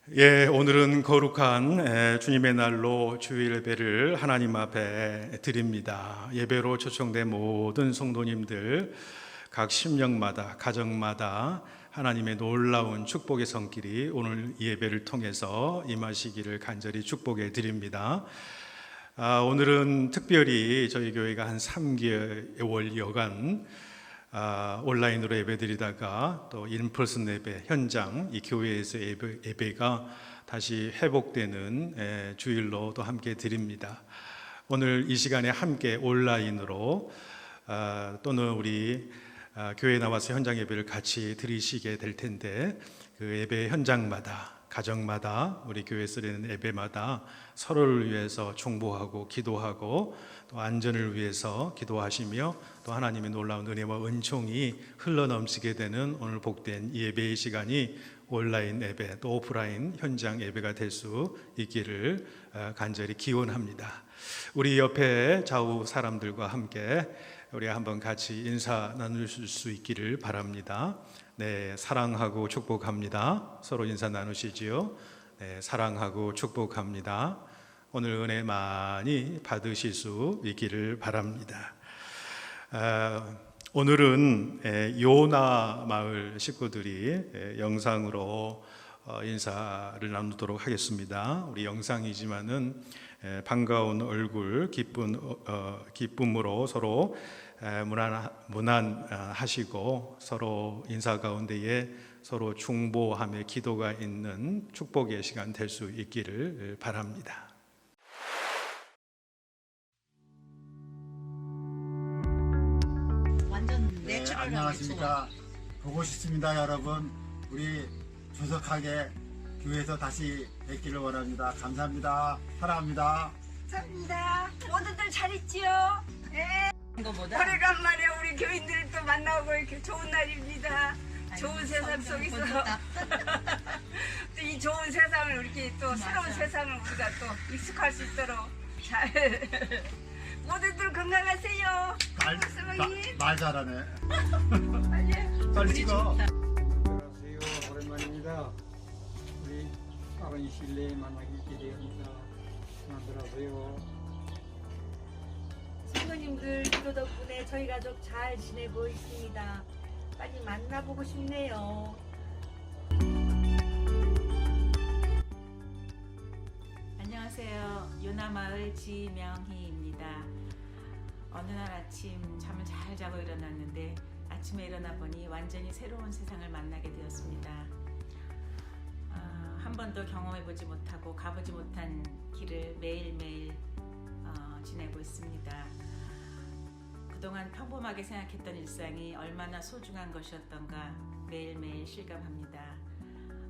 오늘은 거룩한 주님의 날로 주일 예배를 하나님 앞에 드립니다. 예배로 초청된 모든 성도님들 각 심령마다 가정마다 하나님의 놀라운 축복의 손길이 오늘 이 예배를 통해서 임하시기를 간절히 축복해 드립니다. 오늘은 특별히 저희 교회가 한 3개월여간 온라인으로 예배드리다가 또 인퍼슨 예배 현장 이 교회에서 예배가 다시 회복되는 주일로 또 함께 드립니다. 오늘 이 시간에 함께 온라인으로 또는 우리 교회에 나와서 현장 예배를 같이 드리시게 될 텐데, 그 예배 현장마다 가정마다 우리 교회에서 드리는 예배마다 서로를 위해서 중보하고 기도하고 또 안전을 위해서 기도하시며 또 하나님의 놀라운 은혜와 은총이 흘러넘치게 되는 오늘 복된 예배의 시간이 온라인 예배 또 오프라인 현장 예배가 될 수 있기를 간절히 기원합니다. 우리 옆에 좌우 사람들과 함께 우리 한번 같이 인사 나누실 수 있기를 바랍니다. 네, 사랑하고 축복합니다. 서로 인사 나누시지요. 네, 사랑하고 축복합니다. 오늘 은혜 많이 받으실 수 있기를 바랍니다. 오늘은 요나 마을 식구들이 영상으로 인사를 나누도록 하겠습니다. 우리 영상이지만은 반가운 얼굴, 기쁨으로 서로 문안하시고 서로 인사 가운데에 서로 중보하며 기도가 있는 축복의 시간 될 수 있기를 바랍니다. 네, 안녕하십니까. 보고 싶습니다, 여러분. 우리 조석하게 교회에서 다시 뵙기를 원합니다. 감사합니다. 사랑합니다. 감사합니다. 모두들 잘 있지요? 네. 오래간만에 우리 교인들을 또 만나고 이렇게 좋은 날입니다. 좋은 세상 속에서 또 이 좋은 세상을 이렇게 또 새로운 세상을 우리가 또 익숙할 수 있도록 잘 모두들 건강하세요. 말 잘하네. 예. 빨리 찍어. 안녕하세요. 오랜만입니다. 우리 아버님 실내에 만나기 기대합니다. 만들어서요. 성도님들 기도 덕분에 저희 가족 잘 지내고 있습니다. 빨리 만나보고 싶네요. 안녕하세요. 요나마을 지명희입니다. 어느 날 아침 잠을 잘 자고 일어났는데 아침에 일어나 보니 완전히 새로운 세상을 만나게 되었습니다. 한 번도 경험해보지 못하고 가보지 못한 길을 매일매일 지내고 있습니다. 그동안 평범하게 생각했던 일상이 얼마나 소중한 것이었던가 매일매일 실감합니다.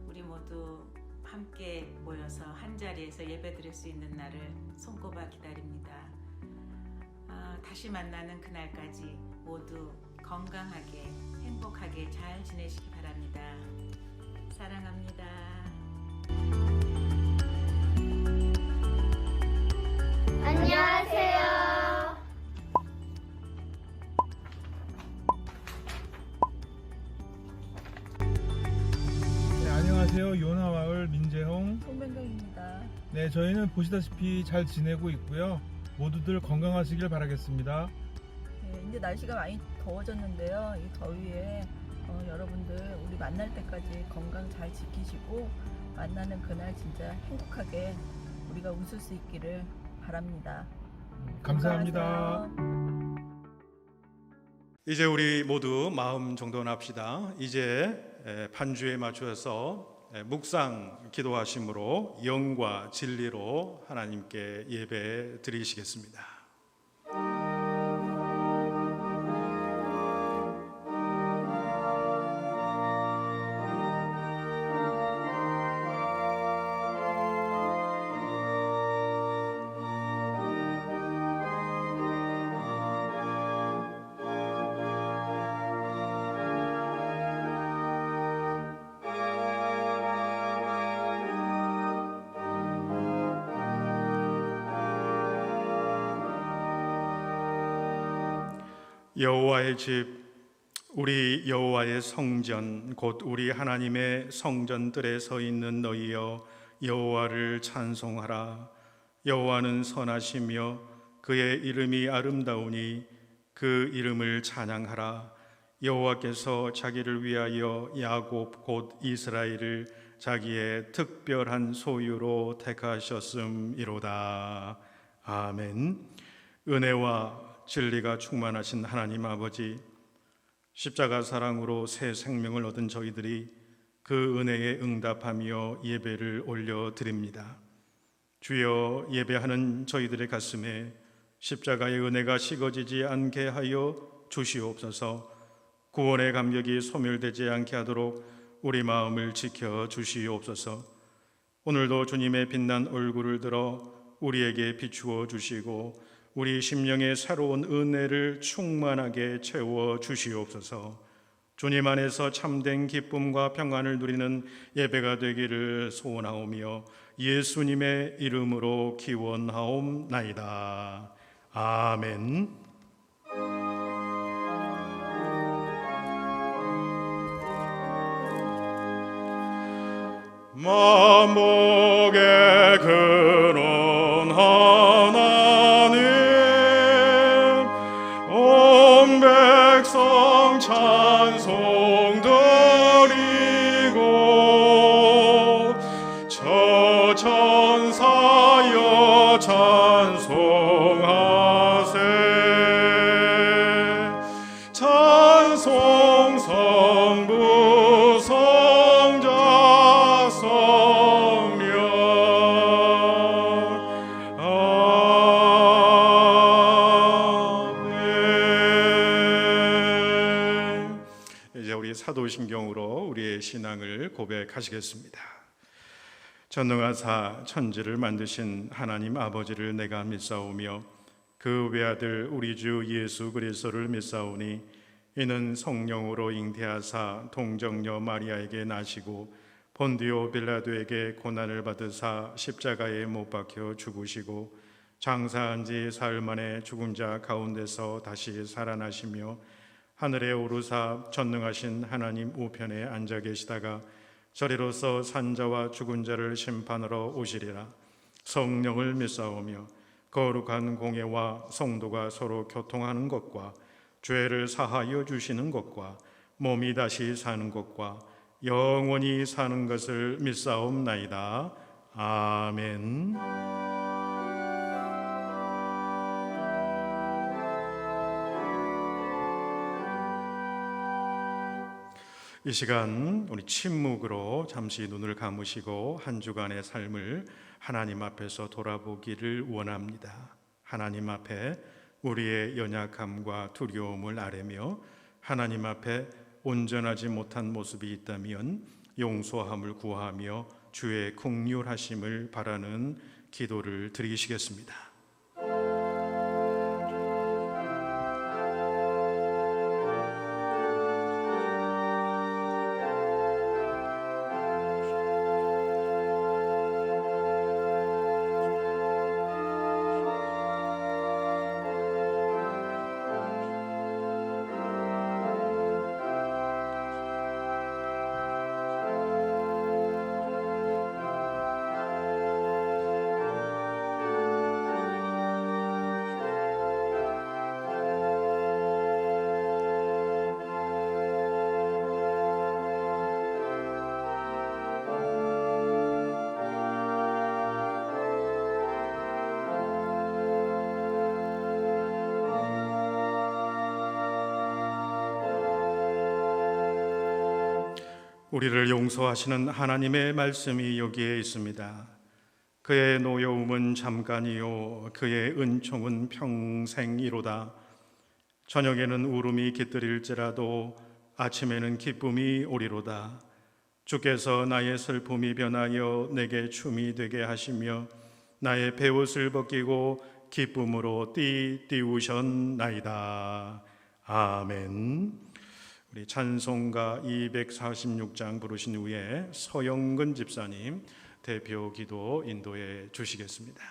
우리 모두 함께 모여서 한 자리에서 예배드릴 수 있는 날을 손꼽아 기다립니다. 다시 만나는 그날까지 모두 건강하게 행복하게 잘 지내시기 바랍니다. 사랑합니다. 안녕하세요. 네, 안녕하세요. 요나마을 민재홍. 송변경입니다. 네, 저희는 보시다시피 잘 지내고 있고요. 모두들 건강하시길 바라겠습니다. 네, 이제 날씨가 많이 더워졌는데요. 이 더위에 여러분들 우리 만날 때까지 건강 잘 지키시고 만나는 그날 진짜 행복하게 우리가 웃을 수 있기를 바랍니다. 감사합니다. 건강하세요. 이제 우리 모두 마음 정돈합시다. 이제 반주에 맞춰서 묵상 기도하심으로 영과 진리로 하나님께 예배 드리시겠습니다. 여호와의 집 우리 여호와의 성전 곧 우리 하나님의 성전들에 서 있는 너희여 여호와를 찬송하라. 여호와는 선하시며 그의 이름이 아름다우니 그 이름을 찬양하라. 여호와께서 자기를 위하여 야곱 곧 이스라엘을 자기의 특별한 소유로 택하셨음이로다. 아멘. 은혜와 진리가 충만하신 하나님 아버지, 십자가 사랑으로 새 생명을 얻은 저희들이 그 은혜에 응답하며 예배를 올려드립니다. 주여, 예배하는 저희들의 가슴에 십자가의 은혜가 식어지지 않게 하여 주시옵소서. 구원의 감격이 소멸되지 않게 하도록 우리 마음을 지켜 주시옵소서. 오늘도 주님의 빛난 얼굴을 들어 우리에게 비추어 주시고 우리 심령의 새로운 은혜를 충만하게 채워 주시옵소서. 주님 안에서 참된 기쁨과 평안을 누리는 예배가 되기를 소원하오며 예수님의 이름으로 기원하옵나이다. 아멘. 만복의 근원 하나님, 온 백성 찬송 드리고 저 천사여 찬송하세. 찬송 성부 성자 성령. 아멘. 이제 우리 사도신경으로 우리의 신앙을 고백하시겠습니다. 전능하사 천지를 만드신 하나님 아버지를 내가 믿사오며 그 외아들 우리 주 예수 그리스도를 믿사오니 이는 성령으로 잉태하사 동정녀 마리아에게 나시고 본디오 빌라도에게 고난을 받으사 십자가에 못 박혀 죽으시고 장사한 지 사흘 만에 죽은 자 가운데서 다시 살아나시며 하늘에 오르사 전능하신 하나님 우편에 앉아 계시다가 저리로서 산자와 죽은 자를 심판하러 오시리라. 성령을 믿사오며 거룩한 공예와 성도가 서로 교통하는 것과 죄를 사하여 주시는 것과 몸이 다시 사는 것과 영원히 사는 것을 믿사옵나이다. 아멘. 이 시간 우리 침묵으로 잠시 눈을 감으시고 한 주간의 삶을 하나님 앞에서 돌아보기를 원합니다. 하나님 앞에 우리의 연약함과 두려움을 아뢰며 하나님 앞에 온전하지 못한 모습이 있다면 용서함을 구하며 주의 긍휼하심을 바라는 기도를 드리시겠습니다. 우리를 용서하시는 하나님의 말씀이 여기에 있습니다. 그의 노여움은 잠깐이요 그의 은총은 평생이로다. 저녁에는 울음이 깃들일지라도 아침에는 기쁨이 오리로다. 주께서 나의 슬픔이 변하여 내게 춤이 되게 하시며 나의 베옷을 벗기고 기쁨으로 띠우셨나이다. 아멘. 우리 찬송가 246장 부르신 후에 서영근 집사님 대표 기도 인도해 주시겠습니다.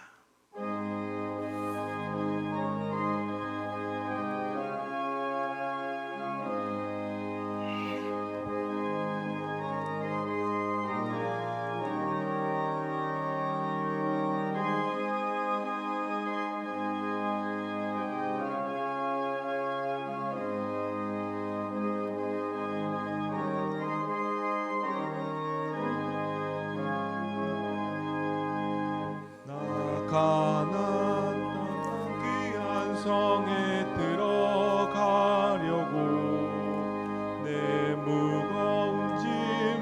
가나안 땅 귀한 성에 들어가려고 내 무거운 짐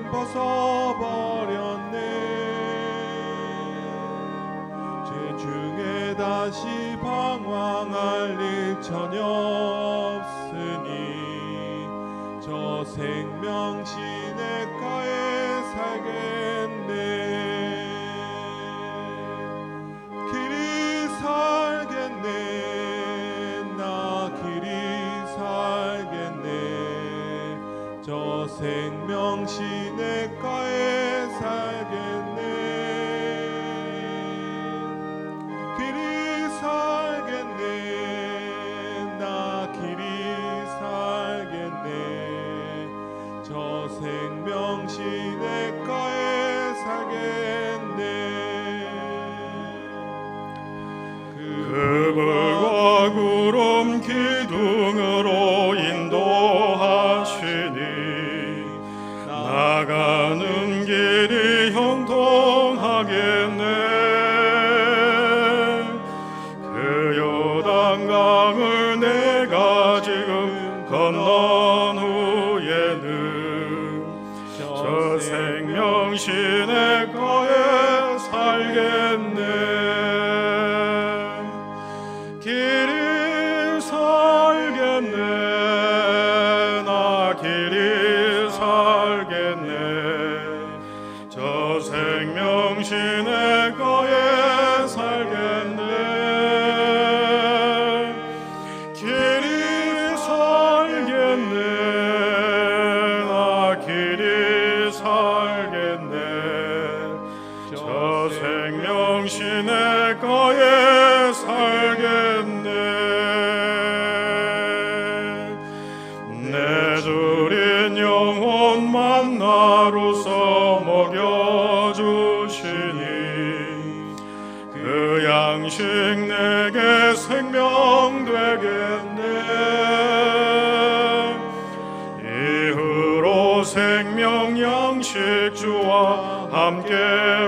벗어버렸네. 죄 중에 다시 방황할 일 전혀 없으니 저 생명 시냇가에 살겠네. 길이 살겠네. 나 길이 살겠네. 저 생명 시냇가에 살겠네. 길이 살겠네. 나 길이 살겠네. 저 생명 시냇가에 살겠네. 그불과 구름 기둥으로 인도하시니 나가는 길이 형통하겠네. 그 요단강을 내가 지금 건넌 후에는 저 생명 시냇가에 살겠네. 길이 살겠네. 나 길이 살겠네. 저 생명 시냇가에 살겠네. 길이 살겠네. 나 길이 살겠네. 저 생명 시냇가에 살겠네. 내 주린 영혼 만나로서 먹여주시니 그 양식 내게 생명 되겠네. 이후로 생명 양식 주와 함께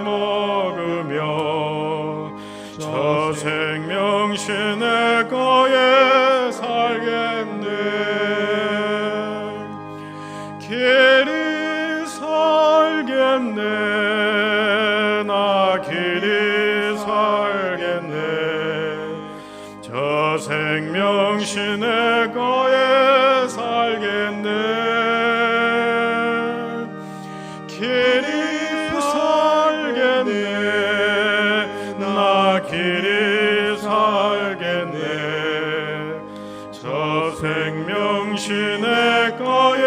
먹으며 저 생명 시냇가에 살겠네. 길이 살겠네. 나 길이 살겠네. 저 생명 시냇가에 살겠네. 길이 살겠네. 나 길이 살겠네. 저 생명 시냇가에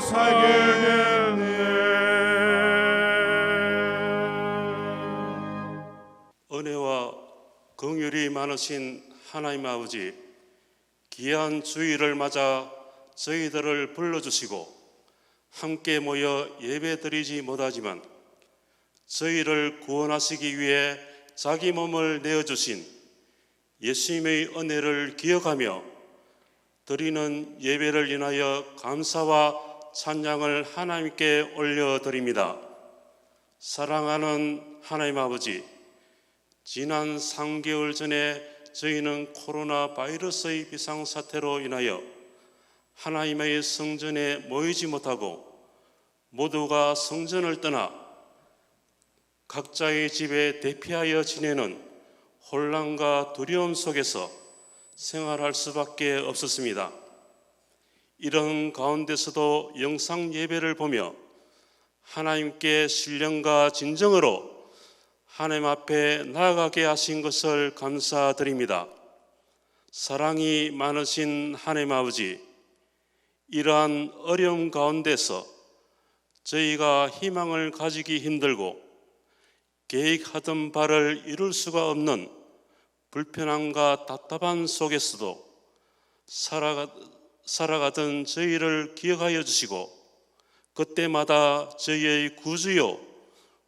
살겠네. 은혜와 긍휼이 많으신 하나님 아버지, 귀한 주일을 맞아 저희들을 불러주시고 함께 모여 예배드리지 못하지만 저희를 구원하시기 위해 자기 몸을 내어주신 예수님의 은혜를 기억하며 드리는 예배를 인하여 감사와 찬양을 하나님께 올려드립니다. 사랑하는 하나님 아버지, 지난 3개월 전에 저희는 코로나 바이러스의 비상사태로 인하여 하나님의 성전에 모이지 못하고 모두가 성전을 떠나 각자의 집에 대피하여 지내는 혼란과 두려움 속에서 생활할 수밖에 없었습니다. 이런 가운데서도 영상 예배를 보며 하나님께 신령과 진정으로 하나님 앞에 나아가게 하신 것을 감사드립니다. 사랑이 많으신 하나님 아버지, 이러한 어려움 가운데서 저희가 희망을 가지기 힘들고 계획하던 바를 이룰 수가 없는 불편함과 답답한 속에서도 살아가던 저희를 기억하여 주시고 그때마다 저희의 구주요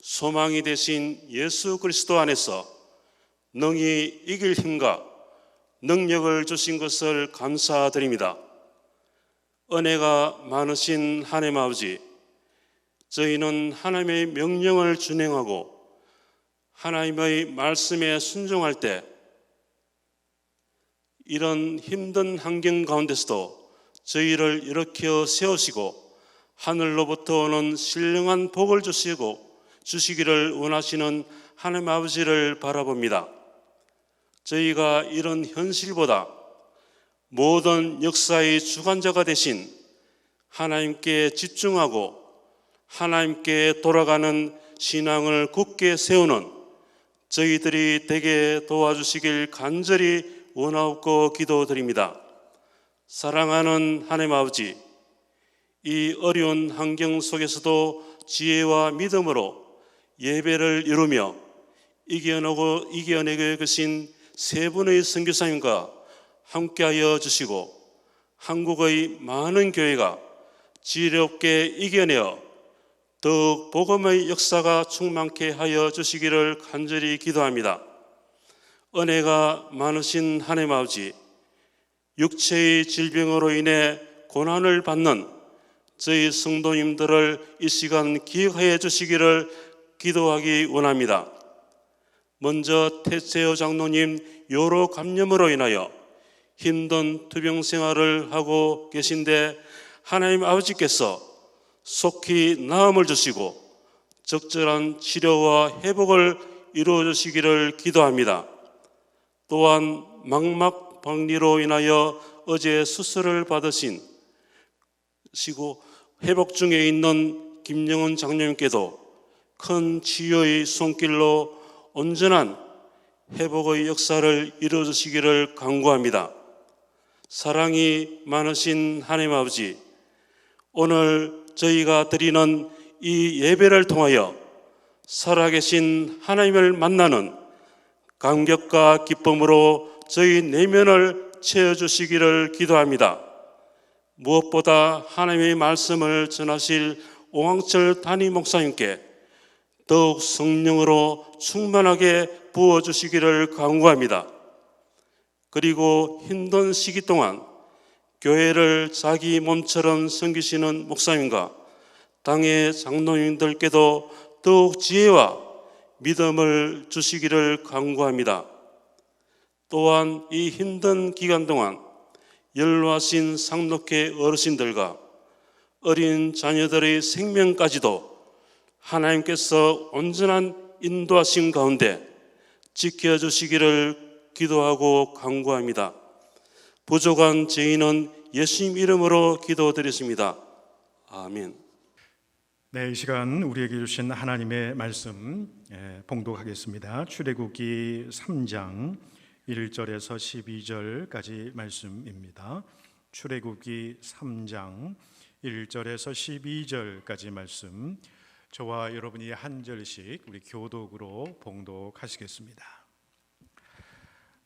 소망이 되신 예수 그리스도 안에서 능히 이길 힘과 능력을 주신 것을 감사드립니다. 은혜가 많으신 하나님 아버지, 저희는 하나님의 명령을 준행하고 하나님의 말씀에 순종할 때 이런 힘든 환경 가운데서도 저희를 일으켜 세우시고 하늘로부터 오는 신령한 복을 주시기를 원하시는 하나님 아버지를 바라봅니다. 저희가 이런 현실보다 모든 역사의 주관자가 되신 하나님께 집중하고 하나님께 돌아가는 신앙을 굳게 세우는 저희들이 되게 도와주시길 간절히 원하옵고 기도드립니다. 사랑하는 하나님 아버지, 이 어려운 환경 속에서도 지혜와 믿음으로 예배를 이루며 이겨내고 계신 세 분의 선교사님과 함께하여 주시고 한국의 많은 교회가 지혜롭게 이겨내어 더욱 복음의 역사가 충만케 하여 주시기를 간절히 기도합니다. 은혜가 많으신 하나님 아버지, 육체의 질병으로 인해 고난을 받는 저희 성도님들을 이 시간 기억하여 주시기를 기도하기 원합니다. 먼저 태세호 장로님 요로 감염으로 인하여 힘든 투병 생활을 하고 계신데 하나님 아버지께서 속히 나음을 주시고 적절한 치료와 회복을 이루어 주시기를 기도합니다. 또한 망막박리로 인하여 어제 수술을 받으시고 회복 중에 있는 김영은 장로님께도 큰 치유의 손길로 온전한 회복의 역사를 이루어 주시기를 간구합니다. 사랑이 많으신 하나님 아버지, 오늘 저희가 드리는 이 예배를 통하여 살아계신 하나님을 만나는 감격과 기쁨으로 저희 내면을 채워주시기를 기도합니다. 무엇보다 하나님의 말씀을 전하실 오항철 담임 목사님께 더욱 성령으로 충만하게 부어주시기를 간구합니다. 그리고 힘든 시기 동안 교회를 자기 몸처럼 섬기시는 목사님과 당의 장로님들께도 더욱 지혜와 믿음을 주시기를 간구합니다. 또한 이 힘든 기간 동안 연로하신 상록회 어르신들과 어린 자녀들의 생명까지도 하나님께서 온전한 인도하신 가운데 지켜주시기를 기도하고 간구합니다. 부족한 저희는 예수님 이름으로 기도드렸습니다. 아멘. 네, 이 시간 우리에게 주신 하나님의 말씀 봉독하겠습니다. 출애굽기 3장 1절에서 12절까지 말씀입니다. 출애굽기 3장 1절에서 12절까지 말씀, 저와 여러분이 한 절씩 우리 교독으로 봉독하시겠습니다.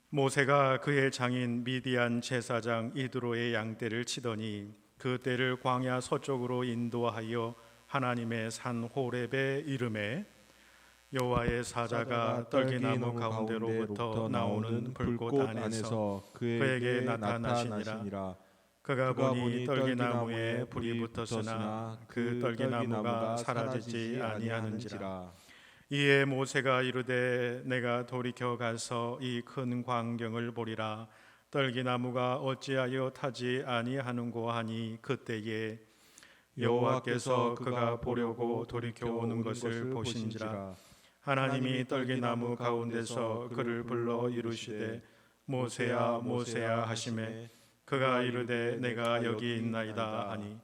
모세가 그의 장인 미디안 제사장 이드로의 양떼를 치더니 그 떼를 광야 서쪽으로 인도하여 하나님의 산 호렙에 이르매 여호와의 사자가 떨기나무 가운데로부터 나오는 불꽃 안에서 그에게 나타나시니라. 그가 보니 떨기나무에 불이 붙었으나 그 떨기나무가 사라지지 아니하는지라. 이에 모세가 이르되 내가 돌이켜 가서 이 큰 광경을 보리라. 떨기나무가 어찌하여 타지 아니하는고 하니 그때에 여호와께서 그가 보려고 돌이켜 오는 것을 보신지라. 하나님이 떨기나무 가운데서 그를 불러 이르시되 모세야 모세야 하시매 그가 이르되 내가 여기 있나이다 하니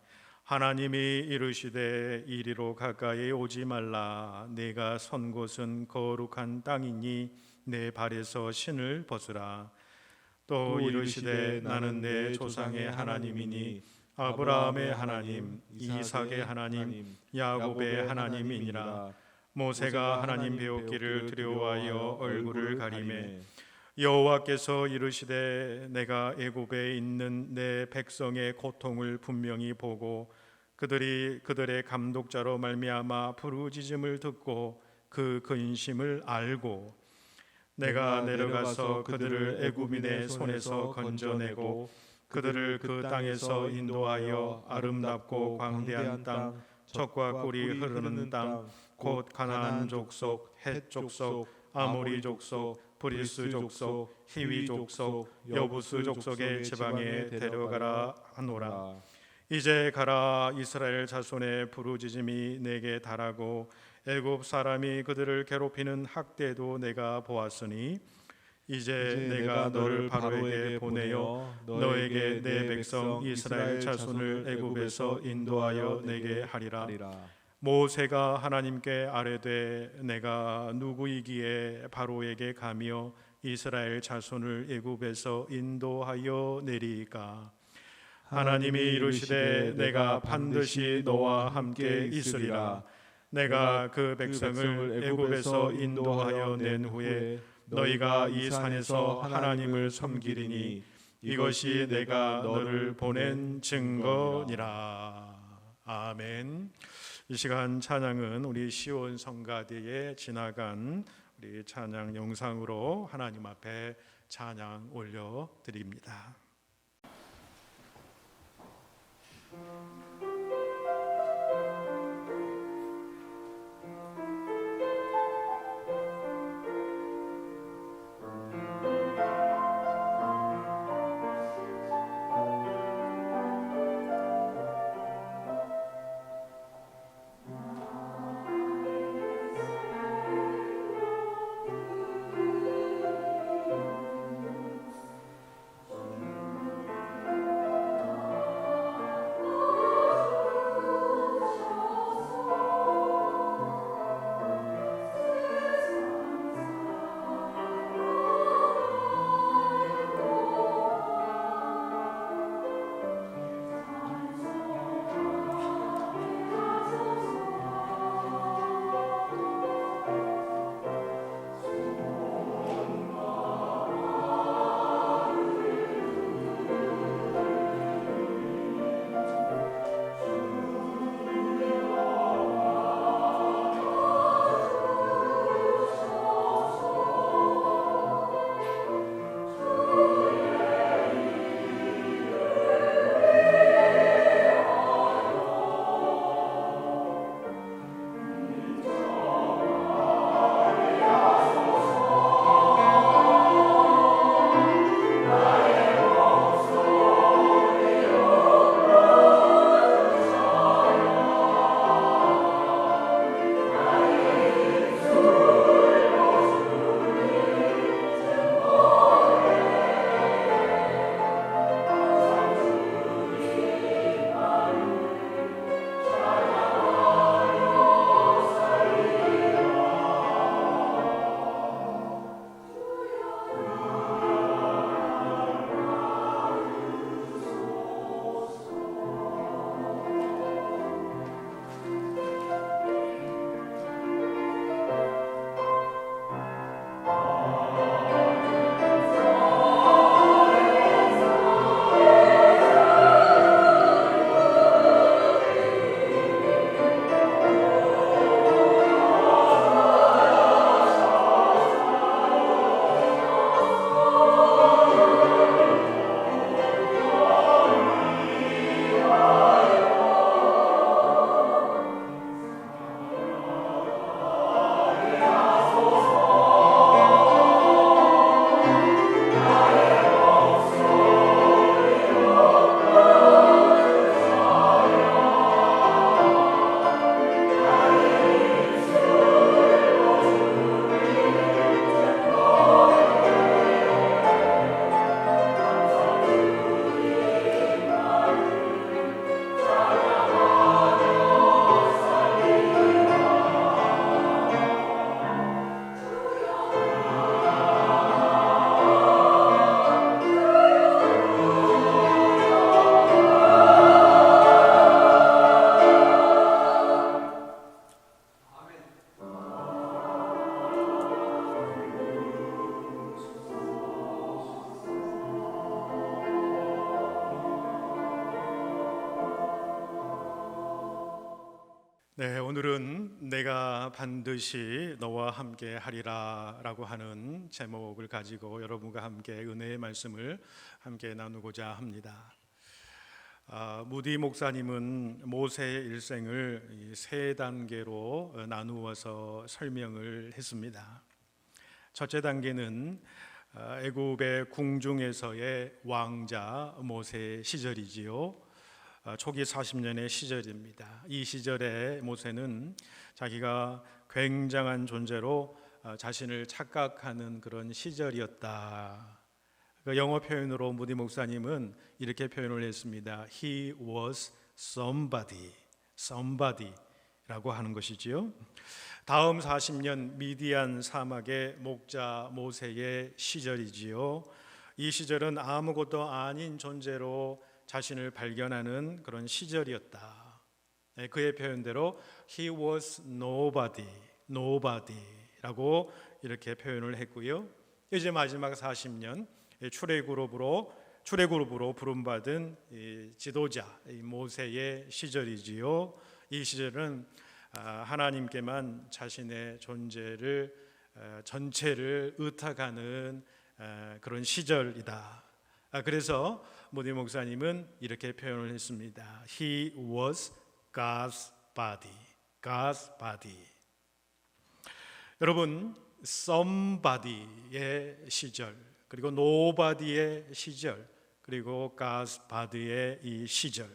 하나님이 이르시되 이리로 가까이 오지 말라. 네가 선 곳은 거룩한 땅이니 내 발에서 신을 벗으라. 또 이르시되 나는 내 조상의 하나님이니 아브라함의 하나님, 이삭의 하나님, 야곱의 하나님이니라. 모세가 하나님 배웠기를 두려워하여 얼굴을 가리매 여호와께서 이르시되 내가 애굽에 있는 내 백성의 고통을 분명히 보고 그들의 감독자로 말미암아 부르짖음을 듣고 그 근심을 알고 내가 내려가서 그들을 애굽인의 손에서 건져내고 그들을 그 땅에서 인도하여 아름답고 광대한 땅, 젖과 꿀이 흐르는 땅, 곧 가나안 족속, 헷 족속, 아모리 족속, 브리스 족속, 히위 족속, 여부스 족속의 지방에 데려가라 하노라. 이제 가라. 이스라엘 자손의 부르짖음이 내게 달하고 애굽 사람이 그들을 괴롭히는 학대도 내가 보았으니 이제 내가 너를 바로에게 보내어 너에게 내 백성 이스라엘 자손을 애굽에서 인도하여 내게 하리라. 모세가 하나님께 아뢰되 내가 누구이기에 바로에게 가며 이스라엘 자손을 애굽에서 인도하여 내리까? 하나님이 이르시되 내가 반드시 너와 함께 있으리라. 내가 그 백성을 애굽에서 인도하여 낸 후에 너희가 이 산에서 하나님을 섬기리니 이것이 내가 너를 보낸 증거니라. 아멘. 이 시간 찬양은 우리 시온 성가대에 지나간 우리 찬양 영상으로 하나님 앞에 찬양 올려 드립니다. 네, 오늘은 내가 반드시 너와 함께 하리라 라고 하는 제목을 가지고 여러분과 함께 은혜의 말씀을 함께 나누고자 합니다. 무디 목사님은 모세의 일생을 세 단계로 나누어서 설명을 했습니다. 첫째 단계는 애굽의 궁중에서의 왕자 모세 시절이지요. 초기 40년의 시절입니다. 이 시절에 모세는 자기가 굉장한 존재로 자신을 착각하는 그런 시절이었다. 그 영어 표현으로 무디 목사님은 이렇게 표현을 했습니다. He was somebody라고 하는 것이지요. 다음 40년 미디안 사막의 목자 모세의 시절이지요. 이 시절은 아무것도 아닌 존재로 자신을 발견하는 그런 시절이었다. 그의 표현대로 He was nobody라고 이렇게 표현을 했고요. 이제 마지막 40년 출애굽으로 부름받은 지도자 모세의 시절이지요. 이 시절은 하나님께만 자신의 존재를 전체를 의탁하는 그런 시절이다. 그래서 모디 목사님은 이렇게 표현을 했습니다. He was God's body. 여러분, somebody의 시절, 그리고 nobody의 시절, 그리고 God's body의 이 시절,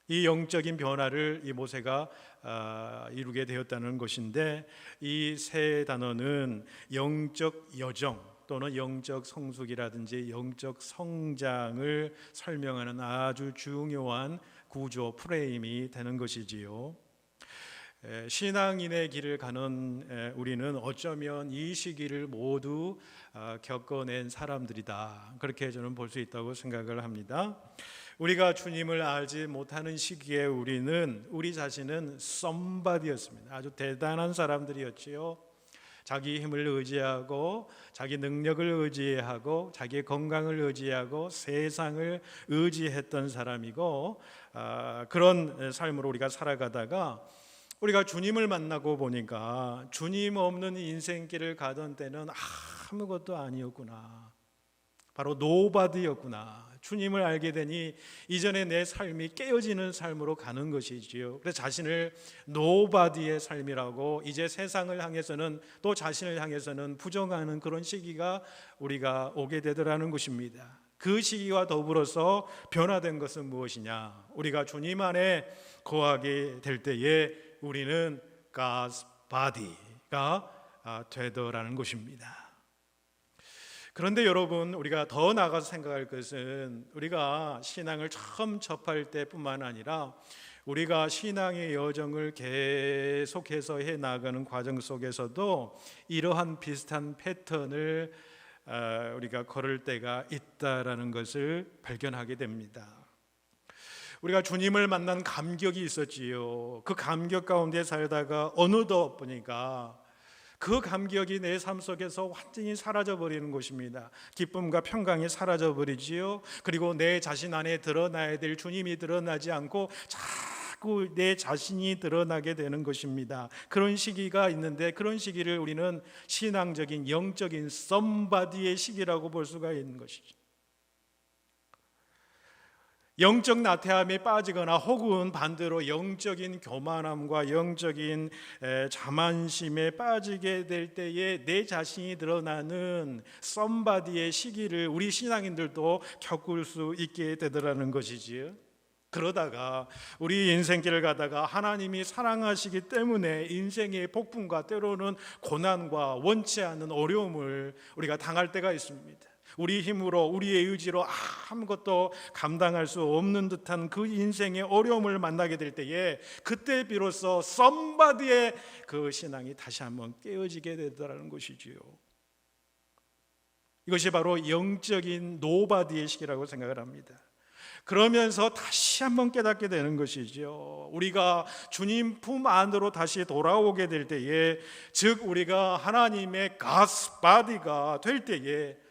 이 영적인 변화를 이 모세가 이루게 되었다는 것인데, 이 세 단어는 영적 여정 또는 영적 성숙이라든지 영적 성장을 설명하는 아주 중요한 구조 프레임이 되는 것이지요. 신앙인의 길을 가는 우리는 어쩌면 이 시기를 모두 겪어낸 사람들이다. 그렇게 저는 볼 수 있다고 생각을 합니다. 우리가 주님을 알지 못하는 시기에 우리 자신은 somebody였습니다. 아주 대단한 사람들이었지요. 자기 힘을 의지하고 자기 능력을 의지하고 자기의 건강을 의지하고 세상을 의지했던 사람이고, 그런 삶으로 우리가 살아가다가 우리가 주님을 만나고 보니까 주님 없는 인생길을 가던 때는 아무것도 아니었구나, 바로 노바디였구나. 주님을 알게 되니 이전에 내 삶이 깨어지는 삶으로 가는 것이지요. 그래서 자신을 노바디의 삶이라고, 이제 세상을 향해서는 또 자신을 향해서는 부정하는 그런 시기가 우리가 오게 되더라는 것입니다. 그 시기와 더불어서 변화된 것은 무엇이냐? 우리가 주님 안에 거하게 될 때에 우리는 God's body가 되더라는 것입니다. 그런데 여러분, 우리가 더 나아가서 생각할 것은 우리가 신앙을 처음 접할 때뿐만 아니라 우리가 신앙의 여정을 계속해서 해나가는 과정 속에서도 이러한 비슷한 패턴을 우리가 걸을 때가 있다라는 것을 발견하게 됩니다. 우리가 주님을 만난 감격이 있었지요. 그 감격 가운데 살다가 어느덧 보니까 그 감격이 내 삶 속에서 완전히 사라져버리는 것입니다. 기쁨과 평강이 사라져버리지요. 그리고 내 자신 안에 드러나야 될 주님이 드러나지 않고 자꾸 내 자신이 드러나게 되는 것입니다. 그런 시기가 있는데, 그런 시기를 우리는 신앙적인 영적인 somebody의 시기라고 볼 수가 있는 것이죠. 영적 나태함에 빠지거나 혹은 반대로 영적인 교만함과 영적인 자만심에 빠지게 될 때에 내 자신이 드러나는 somebody의 시기를 우리 신앙인들도 겪을 수 있게 되더라는 것이지요. 그러다가 우리 인생길을 가다가 하나님이 사랑하시기 때문에 인생의 복분과 때로는 고난과 원치 않는 어려움을 우리가 당할 때가 있습니다. 우리 힘으로, 우리의 의지로 아무것도 감당할 수 없는 듯한 그 인생의 어려움을 만나게 될 때에 그때 비로소 somebody의 그 신앙이 다시 한번 깨어지게 되더라는 것이지요. 이것이 바로 영적인 노바디의 시기라고 생각을 합니다. 그러면서 다시 한번 깨닫게 되는 것이죠. 우리가 주님 품 안으로 다시 돌아오게 될 때에, 즉 우리가 하나님의 God's body가 될 때에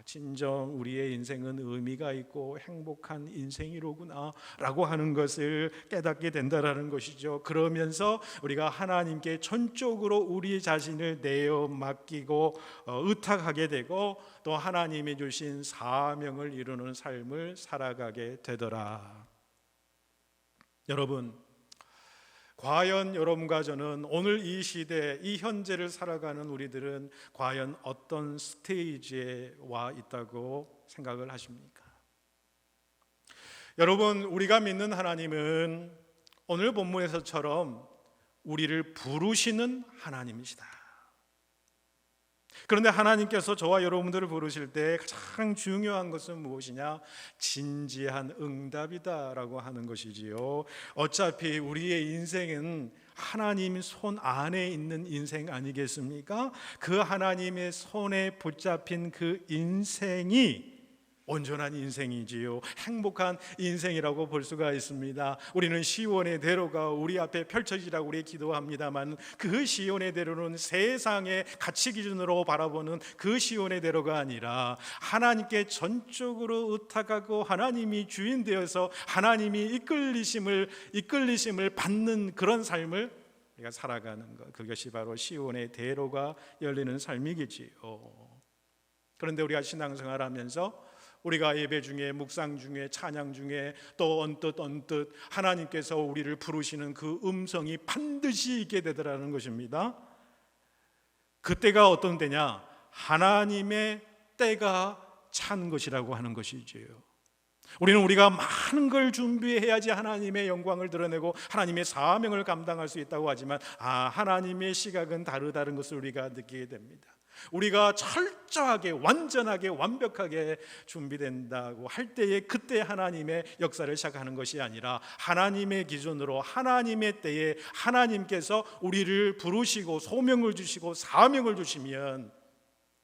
진정 우리의 인생은 의미가 있고 행복한 인생이로구나 라고 하는 것을 깨닫게 된다라는 것이죠. 그러면서 우리가 하나님께 전적으로 우리 자신을 내어 맡기고 의탁하게 되고, 또 하나님이 주신 사명을 이루는 삶을 살아가게 되더라. 여러분, 과연 여러분과 저는 오늘 이 시대, 이 현재를 살아가는 우리들은 과연 어떤 스테이지에 와 있다고 생각을 하십니까? 여러분, 우리가 믿는 하나님은 오늘 본문에서처럼 우리를 부르시는 하나님이시다. 그런데 하나님께서 저와 여러분들을 부르실 때 가장 중요한 것은 무엇이냐? 진지한 응답이다라고 하는 것이지요. 어차피 우리의 인생은 하나님 손 안에 있는 인생 아니겠습니까? 그 하나님의 손에 붙잡힌 그 인생이 온전한 인생이지요. 행복한 인생이라고 볼 수가 있습니다. 우리는 시온의 대로가 우리 앞에 펼쳐지라고 우리 기도합니다만 그 시온의 대로는 세상의 가치 기준으로 바라보는 그 시온의 대로가 아니라 하나님께 전적으로 의탁하고 하나님이 주인 되어서 하나님이 이끌리심을 받는 그런 삶을 우리가 살아가는 것, 그것이 바로 시온의 대로가 열리는 삶이겠지요. 그런데 우리가 신앙생활하면서 우리가 예배 중에, 묵상 중에, 찬양 중에 또 언뜻 하나님께서 우리를 부르시는 그 음성이 반드시 있게 되더라는 것입니다. 그때가 어떤 때냐? 하나님의 때가 찬 것이라고 하는 것이지요. 우리가 많은 걸 준비해야지 하나님의 영광을 드러내고 하나님의 사명을 감당할 수 있다고 하지만 하나님의 시각은 다른 것을 우리가 느끼게 됩니다. 우리가 철저하게, 완전하게, 완벽하게 준비된다고 할 때에 그때 하나님의 역사를 시작하는 것이 아니라 하나님의 기준으로 하나님의 때에 하나님께서 우리를 부르시고 소명을 주시고 사명을 주시면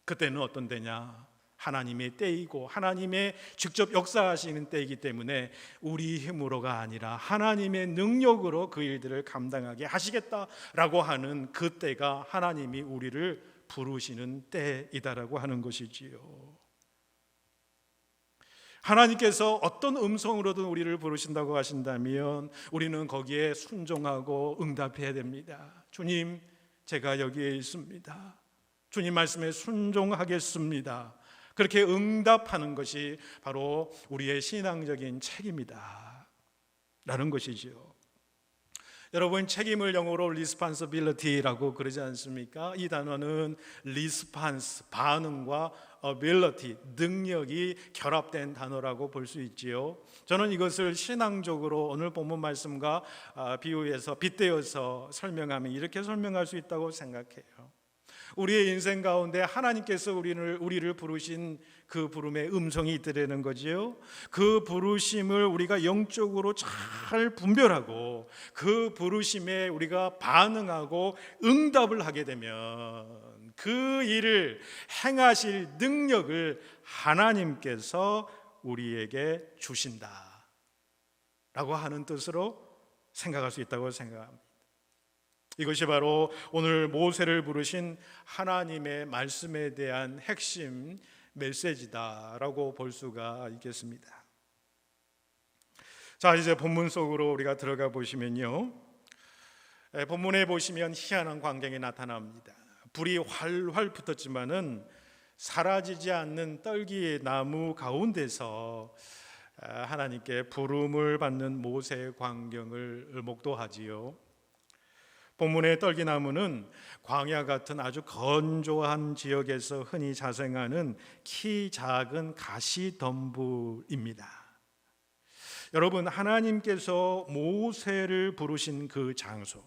그때는 어떤 때냐? 하나님의 때이고 하나님의 직접 역사하시는 때이기 때문에 우리 힘으로가 아니라 하나님의 능력으로 그 일들을 감당하게 하시겠다라고 하는 그 때가 하나님이 우리를 부르시는 때이다라고 하는 것이지요. 하나님께서 어떤 음성으로든 우리를 부르신다고 하신다면 우리는 거기에 순종하고 응답해야 됩니다. 주님, 제가 여기에 있습니다. 주님 말씀에 순종하겠습니다. 그렇게 응답하는 것이 바로 우리의 신앙적인 책임이다 라는 것이지요. 여러분, 책임을 영어로 responsibility라고 그러지 않습니까? 이 단어는 response, 반응과 ability, 능력이 결합된 단어라고 볼 수 있지요. 저는 이것을 신앙적으로 오늘 본문 말씀과 비유해서 빗대어서 설명하면 이렇게 설명할 수 있다고 생각해요. 우리의 인생 가운데 하나님께서 우리를 부르신 그 부름의 음성이 있더라는 거지요. 그 부르심을 우리가 영적으로 잘 분별하고 그 부르심에 우리가 반응하고 응답을 하게 되면 그 일을 행하실 능력을 하나님께서 우리에게 주신다 라고 하는 뜻으로 생각할 수 있다고 생각합니다. 이것이 바로 오늘 모세를 부르신 하나님의 말씀에 대한 핵심 메시지다라고 볼 수가 있겠습니다. 자, 이제 본문 속으로 우리가 들어가 보시면요, 본문에 보시면 희한한 광경이 나타납니다. 불이 활활 붙었지만은 사라지지 않는 떨기 나무 가운데서 하나님께 부름을 받는 모세의 광경을 목도하지요. 본문의 떨기나무는 광야 같은 아주 건조한 지역에서 흔히 자생하는 키 작은 가시덤불입니다. 여러분, 하나님께서 모세를 부르신 그 장소는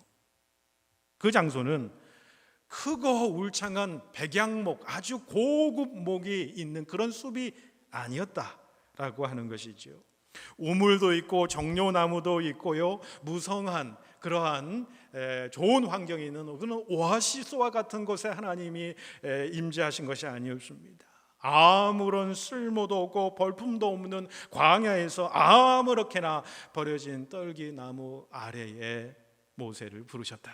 크고 울창한 백양목, 아주 고급 목이 있는 그런 숲이 아니었다라고 하는 것이죠. 우물도 있고 정료나무도 있고요, 무성한 그러한 좋은 환경이 있는 그런 오아시스와 같은 곳에 하나님이 임재하신 것이 아니었습니다. 아무런 쓸모도 없고 볼품도 없는 광야에서 아무렇게나 버려진 떨기나무 아래에 모세를 부르셨다.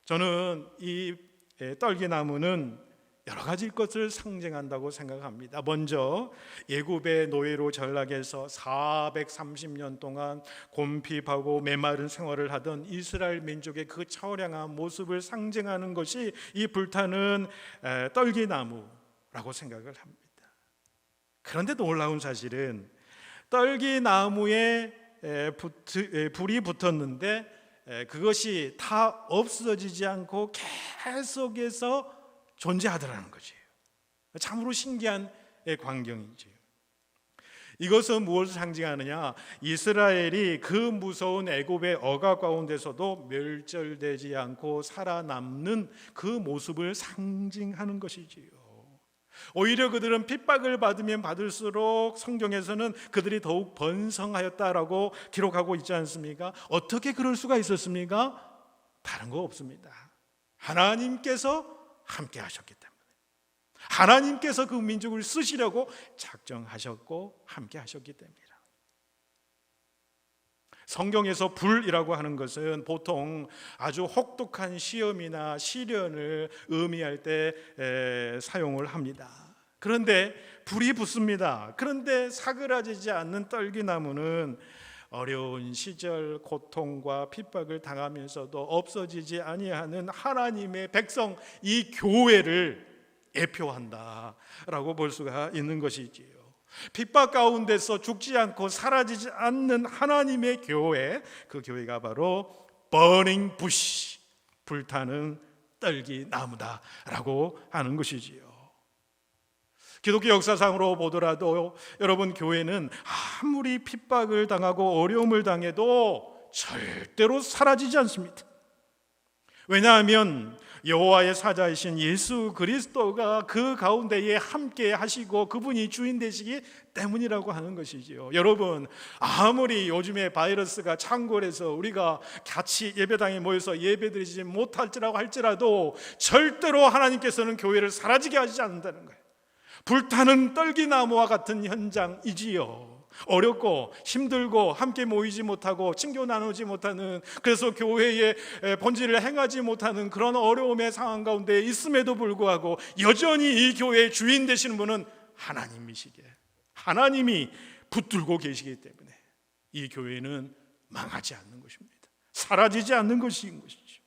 저는 이 떨기나무는 여러 가지 것을 상징한다고 생각합니다. 먼저 애굽의 노예로 전락해서 430년 동안 곰핍하고 메마른 생활을 하던 이스라엘 민족의 그 처량한 모습을 상징하는 것이 이 불타는 떨기나무라고 생각을 합니다. 그런데 놀라운 사실은 떨기나무의 불이 붙었는데 그것이 다 없어지지 않고 계속해서 존재하더라는 거죠. 참으로 신기한 광경이죠. 이것은 무엇을 상징하느냐? 이스라엘이 그 무서운 애굽의 억압 가운데서도 멸절되지 않고 살아남는 그 모습을 상징하는 것이지요. 오히려 그들은 핍박을 받으면 받을수록 성경에서는 그들이 더욱 번성하였다라고 기록하고 있지 않습니까? 어떻게 그럴 수가 있었습니까? 다른 거 없습니다. 하나님께서 함께 하셨기 때문에, 하나님께서 그 민족을 쓰시려고 작정하셨고 함께 하셨기 때문이라. 성경에서 불이라고 하는 것은 보통 아주 혹독한 시험이나 시련을 의미할 때 사용을 합니다. 그런데 불이 붙습니다. 그런데 사그라지지 않는 떨기나무는 어려운 시절 고통과 핍박을 당하면서도 없어지지 아니하는 하나님의 백성, 이 교회를 예표한다라고 볼 수가 있는 것이지요. 핍박 가운데서 죽지 않고 사라지지 않는 하나님의 교회, 그 교회가 바로 burning bush, 불타는 떨기나무다라고 하는 것이지요. 기독교 역사상으로 보더라도 여러분, 교회는 아무리 핍박을 당하고 어려움을 당해도 절대로 사라지지 않습니다. 왜냐하면 여호와의 사자이신 예수 그리스도가 그 가운데에 함께 하시고 그분이 주인 되시기 때문이라고 하는 것이지요. 여러분, 아무리 요즘에 바이러스가 창궐해서 우리가 같이 예배당에 모여서 예배드리지 못할지라고 할지라도 절대로 하나님께서는 교회를 사라지게 하시지 않는다는 거예요. 불타는 떨기나무와 같은 현장이지요. 어렵고 힘들고 함께 모이지 못하고 친교 나누지 못하는, 그래서 교회의 본질을 행하지 못하는 그런 어려움의 상황 가운데 있음에도 불구하고 여전히 이 교회의 주인 되시는 분은 하나님이시기에, 하나님이 붙들고 계시기 때문에 이 교회는 망하지 않는 것입니다. 사라지지 않는 것인 것이죠.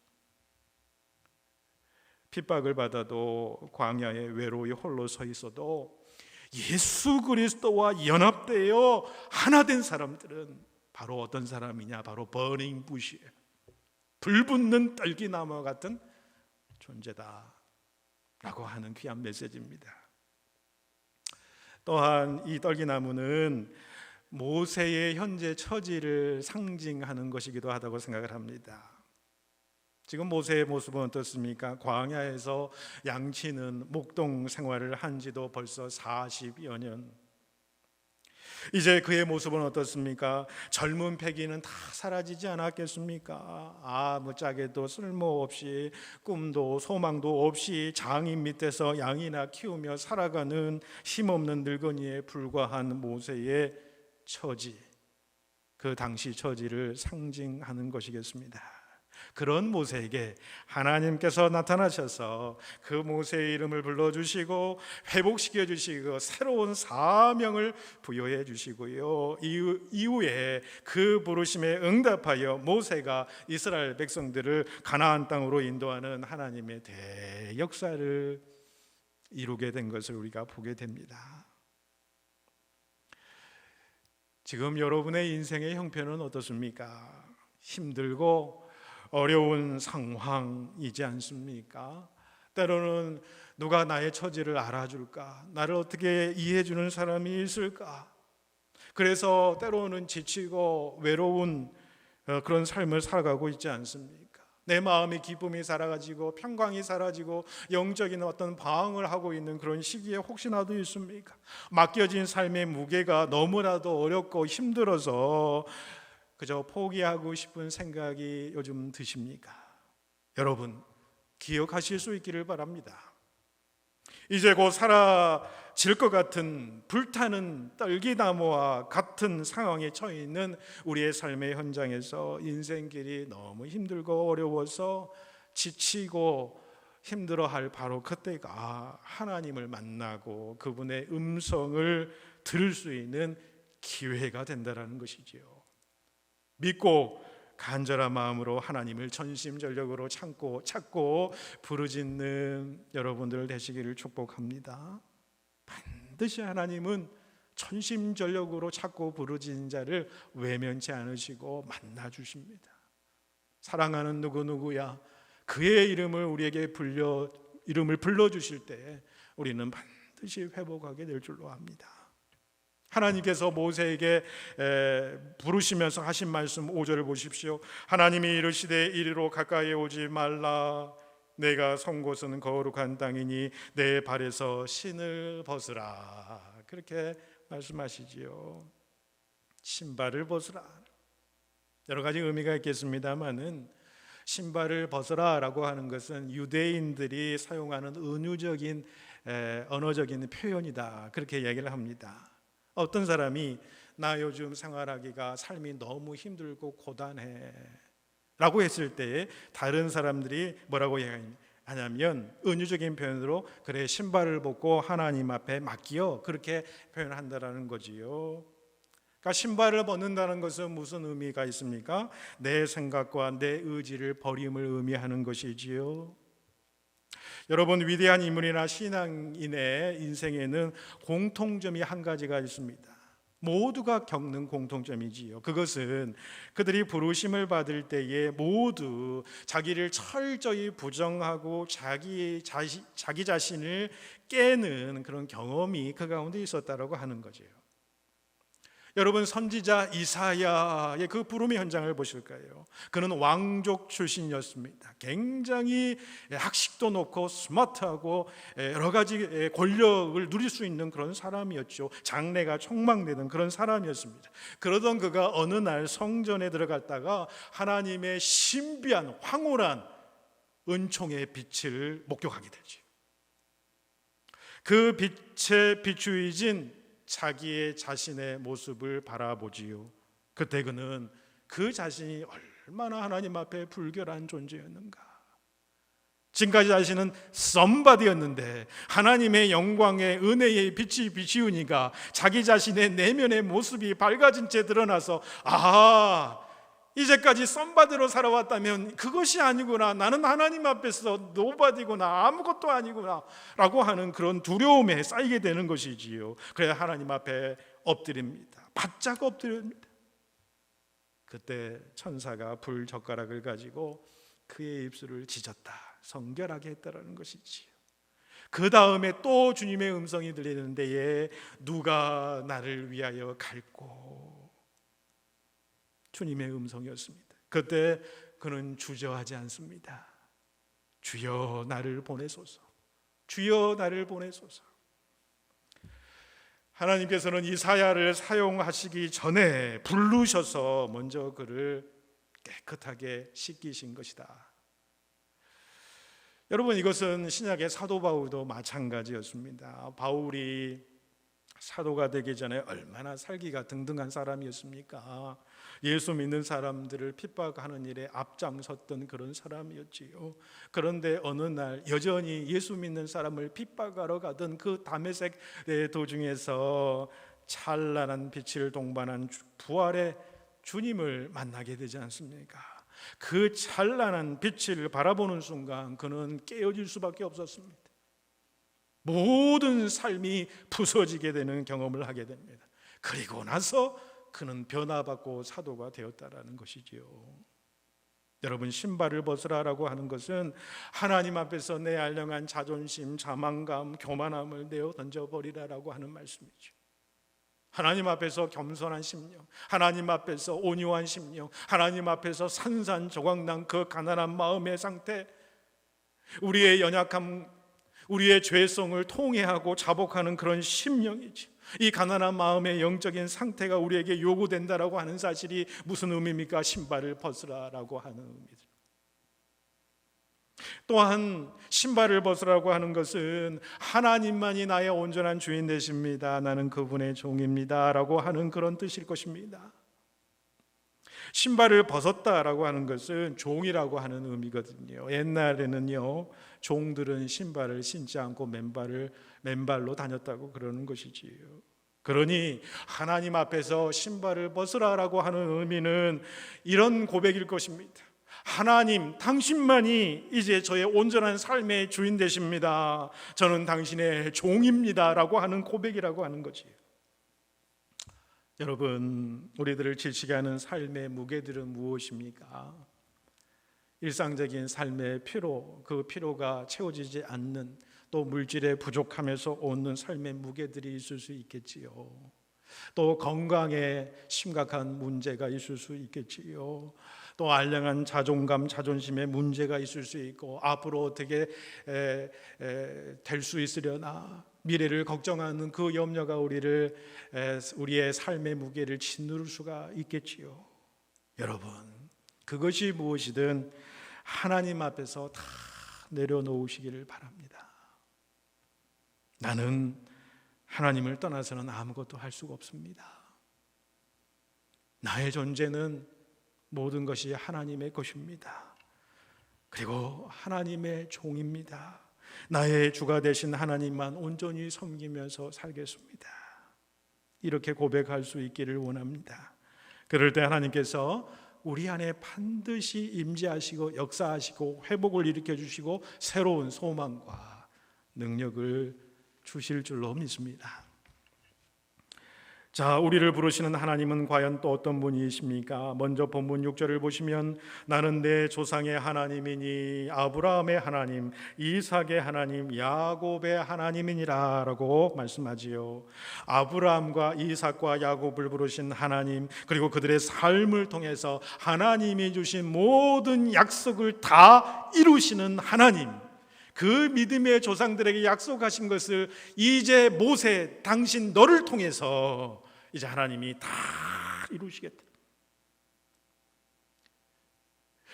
핍박을 받아도 광야에 외로이 홀로 서 있어도 예수 그리스도와 연합되어 하나 된 사람들은 바로 어떤 사람이냐? 바로 버닝 부시예요. 불붙는 떨기나무와 같은 존재다 라고 하는 귀한 메시지입니다. 또한 이 떨기나무는 모세의 현재 처지를 상징하는 것이기도 하다고 생각을 합니다. 지금 모세의 모습은 어떻습니까? 광야에서 양치는 목동 생활을 한 지도 벌써 40여 년. 이제 그의 모습은 어떻습니까? 젊은 패기는 다 사라지지 않았겠습니까? 아무짝에도 쓸모없이, 꿈도 소망도 없이 장인 밑에서 양이나 키우며 살아가는 힘없는 늙은이에 불과한 모세의 처지, 그 당시 처지를 상징하는 것이겠습니다. 그런 모세에게 하나님께서 나타나셔서 그 모세의 이름을 불러주시고 회복시켜 주시고 새로운 사명을 부여해 주시고요, 이후에 그 부르심에 응답하여 모세가 이스라엘 백성들을 가나안 땅으로 인도하는 하나님의 대역사를 이루게 된 것을 우리가 보게 됩니다. 지금 여러분의 인생의 형편은 어떻습니까? 힘들고 어려운 상황이지 않습니까? 때로는 누가 나의 처지를 알아줄까? 나를 어떻게 이해해주는 사람이 있을까? 그래서 때로는 지치고 외로운 그런 삶을 살아가고 있지 않습니까? 내 마음의 기쁨이 사라지고 평강이 사라지고 영적인 어떤 방황을 하고 있는 그런 시기에 혹시나도 있습니까? 맡겨진 삶의 무게가 너무나도 어렵고 힘들어서 그저 포기하고 싶은 생각이 요즘 드십니까? 여러분, 기억하실 수 있기를 바랍니다. 이제 곧 사라질 것 같은 불타는 떨기나무와 같은 상황에 처해 있는 우리의 삶의 현장에서 인생길이 너무 힘들고 어려워서 지치고 힘들어할 바로 그때가 하나님을 만나고 그분의 음성을 들을 수 있는 기회가 된다는 것이지요. 믿고 간절한 마음으로 하나님을 전심전력으로 찾고 부르짖는 여러분들 되시기를 축복합니다. 반드시 하나님은 천심전력으로 찾고 부르짖는 자를 외면치 않으시고 만나 주십니다. 사랑하는 누구누구야, 그의 이름을 불러 주실 때 우리는 반드시 회복하게 될 줄로 압니다. 하나님께서 모세에게 부르시면서 하신 말씀 5절을 보십시오. 하나님이 이르시되 이리로 가까이 오지 말라. 내가 선 곳은 거룩한 땅이니 내 발에서 신을 벗으라. 그렇게 말씀하시지요. 신발을 벗으라. 여러 가지 의미가 있겠습니다만은 신발을 벗으라라고 하는 것은 유대인들이 사용하는 은유적인 언어적인 표현이다. 그렇게 얘기를 합니다. 어떤 사람이 나 요즘 생활하기가 삶이 너무 힘들고 고단해 라고 했을 때에 다른 사람들이 뭐라고 하냐면 은유적인 표현으로 그래 신발을 벗고 하나님 앞에 맡기어 그렇게 표현한다라는 거지요. 그러니까 신발을 벗는다는 것은 무슨 의미가 있습니까? 내 생각과 내 의지를 버림을 의미하는 것이지요. 여러분, 위대한 인물이나 신앙인의 인생에는 공통점이 한 가지가 있습니다. 모두가 겪는 공통점이지요. 그것은 그들이 부르심을 받을 때에 모두 자기를 철저히 부정하고 자기 자신을 깨는 그런 경험이 그 가운데 있었다라고 하는 거죠. 여러분, 선지자 이사야의 그 부름의 현장을 보실까요? 그는 왕족 출신이었습니다. 굉장히 학식도 높고 스마트하고 여러 가지 권력을 누릴 수 있는 그런 사람이었죠. 장래가 촉망되는 그런 사람이었습니다. 그러던 그가 어느 날 성전에 들어갔다가 하나님의 신비한 황홀한 은총의 빛을 목격하게 되죠. 그 빛에 비추어진 자기의 자신의 모습을 바라보지요. 그때 그는 그 자신이 얼마나 하나님 앞에 불결한 존재였는가. 지금까지 자신은 썸바디였는데 하나님의 영광의 은혜의 빛이 비치우니까 자기 자신의 내면의 모습이 밝아진 채 드러나서 이제까지 썸바디로 살아왔다면 그것이 아니구나, 나는 하나님 앞에서 노바디구나, 아무것도 아니구나 라고 하는 그런 두려움에 쌓이게 되는 것이지요. 그래야 하나님 앞에 엎드립니다. 바짝 엎드립니다. 그때 천사가 불젓가락을 가지고 그의 입술을 찢었다, 성결하게 했다라는 것이지요. 그 다음에 또 주님의 음성이 들리는 데에 누가 나를 위하여 갈꼬. 주님의 음성이었습니다. 그때 그는 주저하지 않습니다. 주여 나를 보내소서, 주여 나를 보내소서. 하나님께서는 이사야를 사용하시기 전에 부르셔서 먼저 그를 깨끗하게 씻기신 것이다. 여러분, 이것은 신약의 사도 바울도 마찬가지였습니다. 바울이 사도가 되기 전에 얼마나 살기가 등등한 사람이었습니까? 예수 믿는 사람들을 핍박하는 일에 앞장섰던 그런 사람이었지요. 그런데 어느 날 여전히 예수 믿는 사람을 핍박하러 가던 그 다메섹 도중에서 찬란한 빛을 동반한 부활의 주님을 만나게 되지 않습니까? 그 찬란한 빛을 바라보는 순간 그는 깨어질 수밖에 없었습니다. 모든 삶이 부서지게 되는 경험을 하게 됩니다. 그리고 나서 그는 변화받고 사도가 되었다라는 것이지요. 여러분, 신발을 벗으라라고 하는 것은 하나님 앞에서 내 알량한 자존심, 자만감, 교만함을 내어 던져버리라라고 하는 말씀이죠. 하나님 앞에서 겸손한 심령, 하나님 앞에서 온유한 심령, 하나님 앞에서 산산조각난 그 가난한 마음의 상태, 우리의 연약함, 우리의 죄성을 통회하고 자복하는 그런 심령이지. 이 가난한 마음의 영적인 상태가 우리에게 요구된다라고 하는 사실이 무슨 의미입니까? 신발을 벗으라라고 하는 의미죠. 또한 신발을 벗으라고 하는 것은 하나님만이 나의 온전한 주인 되십니다, 나는 그분의 종입니다 라고 하는 그런 뜻일 것입니다. 신발을 벗었다라고 하는 것은 종이라고 하는 의미거든요. 옛날에는요, 종들은 신발을 신지 않고 맨발로 다녔다고 그러는 것이지요. 그러니 하나님 앞에서 신발을 벗으라라고 하는 의미는 이런 고백일 것입니다. 하나님, 당신만이 이제 저의 온전한 삶의 주인 되십니다. 저는 당신의 종입니다 라고 하는 고백이라고 하는 거지요. 여러분, 우리들을 지치게 하는 삶의 무게들은 무엇입니까? 일상적인 삶의 피로, 그 피로가 채워지지 않는, 또 물질의 부족함에서 오는 삶의 무게들이 있을 수 있겠지요. 또 건강에 심각한 문제가 있을 수 있겠지요. 또 알량한 자존감, 자존심의 문제가 있을 수 있고, 앞으로 어떻게 될 수 있으려나 미래를 걱정하는 그 염려가 우리의 삶의 무게를 짓누를 수가 있겠지요. 여러분, 그것이 무엇이든 하나님 앞에서 다 내려놓으시기를 바랍니다. 나는 하나님을 떠나서는 아무것도 할 수가 없습니다. 나의 존재는 모든 것이 하나님의 것입니다. 그리고 하나님의 종입니다. 나의 주가 되신 하나님만 온전히 섬기면서 살겠습니다. 이렇게 고백할 수 있기를 원합니다. 그럴 때 하나님께서 우리 안에 반드시 임재하시고 역사하시고 회복을 일으켜 주시고 새로운 소망과 능력을 주실 줄로 믿습니다. 자, 우리를 부르시는 하나님은 과연 또 어떤 분이십니까? 먼저 본문 6절을 보시면 나는 내 조상의 하나님이니 아브라함의 하나님, 이삭의 하나님, 야곱의 하나님이니라 라고 말씀하지요. 아브라함과 이삭과 야곱을 부르신 하나님, 그리고 그들의 삶을 통해서 하나님이 주신 모든 약속을 다 이루시는 하나님, 그 믿음의 조상들에게 약속하신 것을 이제 모세, 당신 너를 통해서 이제 하나님이 다 이루시겠다.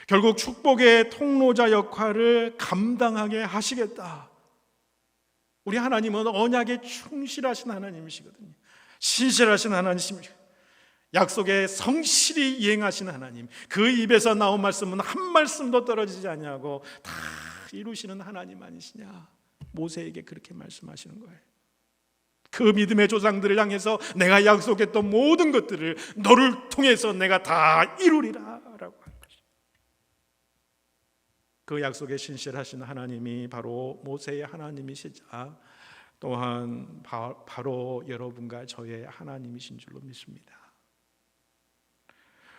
결국 축복의 통로자 역할을 감당하게 하시겠다. 우리 하나님은 언약에 충실하신 하나님이시거든요. 신실하신 하나님이시거든요. 약속에 성실히 이행하신 하나님, 그 입에서 나온 말씀은 한 말씀도 떨어지지 아니하고 다 이루시는 하나님 아니시냐? 모세에게 그렇게 말씀하시는 거예요. 그 믿음의 조상들을 향해서 내가 약속했던 모든 것들을 너를 통해서 내가 다 이루리라 라고 한 것이죠. 그 약속에 신실하신 하나님이 바로 모세의 하나님이시자 또한 바로 여러분과 저의 하나님이신 줄로 믿습니다.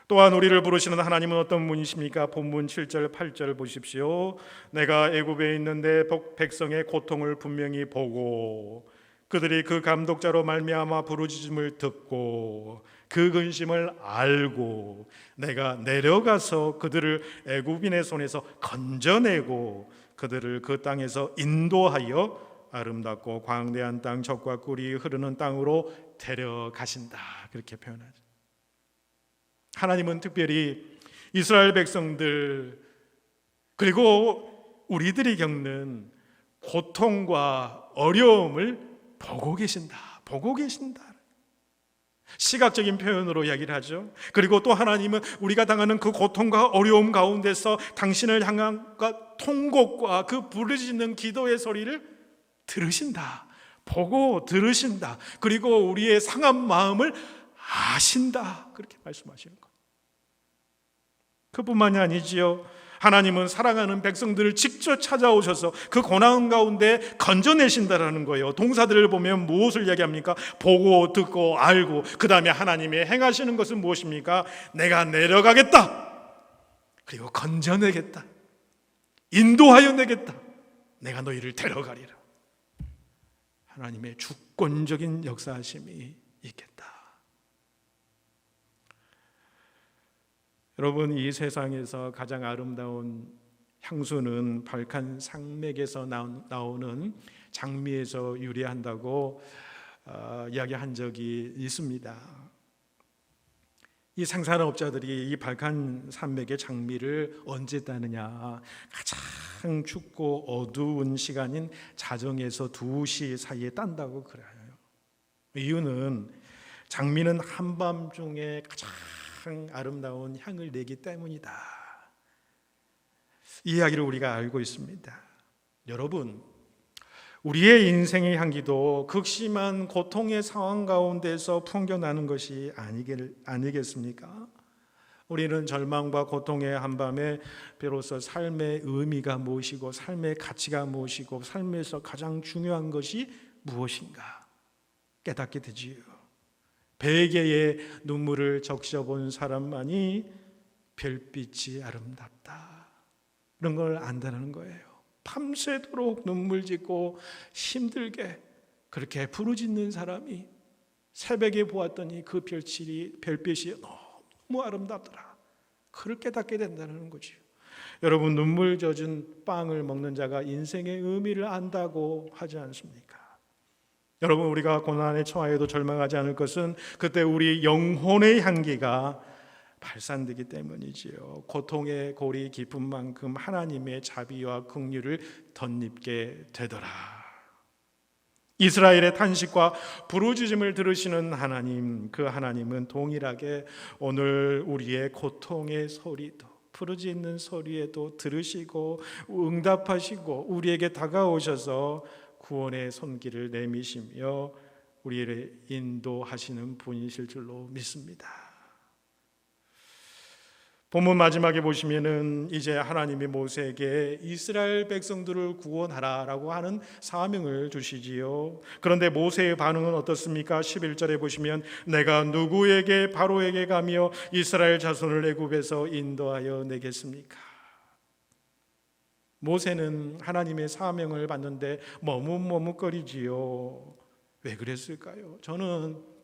또한 우리를 부르시는 하나님은 어떤 분이십니까? 본문 7절 8절 보십시오. 내가 애굽에 있는데 백성의 고통을 분명히 보고 그들이 그 감독자로 말미암아 부르짖음을 듣고 그 근심을 알고 내가 내려가서 그들을 애굽인의 손에서 건져내고 그들을 그 땅에서 인도하여 아름답고 광대한 땅, 젖과 꿀이 흐르는 땅으로 데려가신다. 그렇게 표현하죠. 하나님은 특별히 이스라엘 백성들 그리고 우리들이 겪는 고통과 어려움을 보고 계신다. 시각적인 표현으로 이야기를 하죠. 그리고 또 하나님은 우리가 당하는 그 고통과 어려움 가운데서 당신을 향한 통곡과 그 부르짖는 기도의 소리를 들으신다. 보고 들으신다. 그리고 우리의 상한 마음을 아신다. 그렇게 말씀하시는 거예요. 그뿐만이 아니지요. 하나님은 사랑하는 백성들을 직접 찾아오셔서 그 고난 가운데 건져내신다라는 거예요. 동사들을 보면 무엇을 이야기합니까? 보고 듣고 알고, 그 다음에 하나님이 행하시는 것은 무엇입니까? 내가 내려가겠다. 그리고 건져내겠다. 인도하여 내겠다. 내가 너희를 데려가리라. 하나님의 주권적인 역사하심이 있겠다. 여러분, 이 세상에서 가장 아름다운 향수는 발칸 산맥에서 나오는 장미에서 유래한다고 이야기한 적이 있습니다. 이 생산업자들이 이 발칸 산맥의 장미를 언제 따느냐? 가장 춥고 어두운 시간인 자정에서 2시 사이에 딴다고 그래요. 이유는 장미는 한밤중에 가장 아름다운 향을 내기 때문이다. 이 이야기를 우리가 알고 있습니다. 여러분, 우리의 인생의 향기도 극심한 고통의 상황 가운데서 풍겨나는 것이 아니겠습니까? 우리는 절망과 고통의 한밤에 비로소 삶의 의미가 무엇이고 삶의 가치가 무엇이고 삶에서 가장 중요한 것이 무엇인가 깨닫게 되지요. 베개에 눈물을 적셔본 사람만이 별빛이 아름답다, 그런 걸 안다는 거예요. 밤새도록 눈물 짓고 힘들게 그렇게 부르짖는 사람이 새벽에 보았더니 그 별빛이 너무 아름답더라, 그걸 깨닫게 된다는 거죠. 여러분, 눈물 젖은 빵을 먹는 자가 인생의 의미를 안다고 하지 않습니까? 여러분, 우리가 고난에 처하여도 절망하지 않을 것은 그때 우리 영혼의 향기가 발산되기 때문이지요. 고통의 골이 깊은 만큼 하나님의 자비와 긍휼을 덧입게 되더라. 이스라엘의 탄식과 부르짖음을 들으시는 하나님, 그 하나님은 동일하게 오늘 우리의 고통의 소리도, 부르짖는 소리에도 들으시고 응답하시고 우리에게 다가오셔서 구원의 손길을 내미시며 우리를 인도하시는 분이실 줄로 믿습니다. 본문 마지막에 보시면은 이제 하나님이 모세에게 이스라엘 백성들을 구원하라라고 하는 사명을 주시지요. 그런데 모세의 반응은 어떻습니까? 11절에 보시면 내가 누구에게 바로에게 가며 이스라엘 자손을 애굽에서 인도하여 내겠습니까? 모세는 하나님의 사명을 받는데 머뭇머뭇거리지요. 왜 그랬을까요? 저는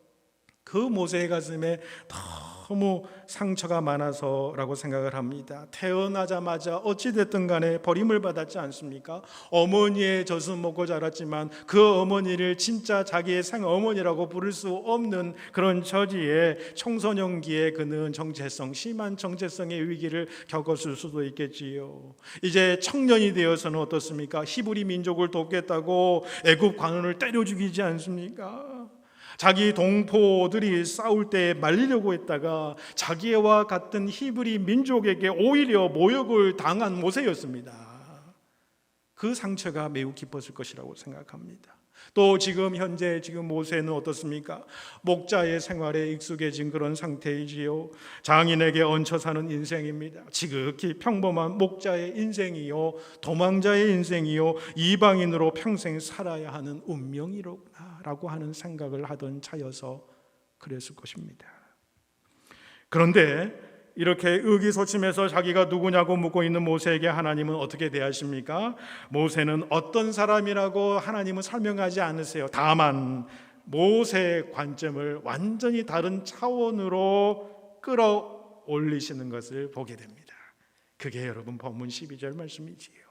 그 모세의 가슴에 너무 상처가 많아서라고 생각을 합니다. 태어나자마자 어찌됐든 간에 버림을 받았지 않습니까? 어머니의 젖은 먹고 자랐지만 그 어머니를 진짜 자기의 생어머니라고 부를 수 없는 그런 처지에 청소년기에 그는 심한 정체성의 위기를 겪었을 수도 있겠지요. 이제 청년이 되어서는 어떻습니까? 히브리 민족을 돕겠다고 애굽 관원을 때려 죽이지 않습니까? 자기 동포들이 싸울 때 말리려고 했다가 자기와 같은 히브리 민족에게 오히려 모욕을 당한 모세였습니다. 그 상처가 매우 깊었을 것이라고 생각합니다. 또 현재 모세는 어떻습니까? 목자의 생활에 익숙해진 그런 상태이지요. 장인에게 얹혀 사는 인생입니다. 지극히 평범한 목자의 인생이요, 도망자의 인생이요, 이방인으로 평생 살아야 하는 운명이로구나라고 하는 생각을 하던 차여서 그랬을 것입니다. 그런데 이렇게 의기소침해서 자기가 누구냐고 묻고 있는 모세에게 하나님은 어떻게 대하십니까? 모세는 어떤 사람이라고 하나님은 설명하지 않으세요. 다만 모세의 관점을 완전히 다른 차원으로 끌어올리시는 것을 보게 됩니다. 그게 여러분 본문 12절 말씀이지요.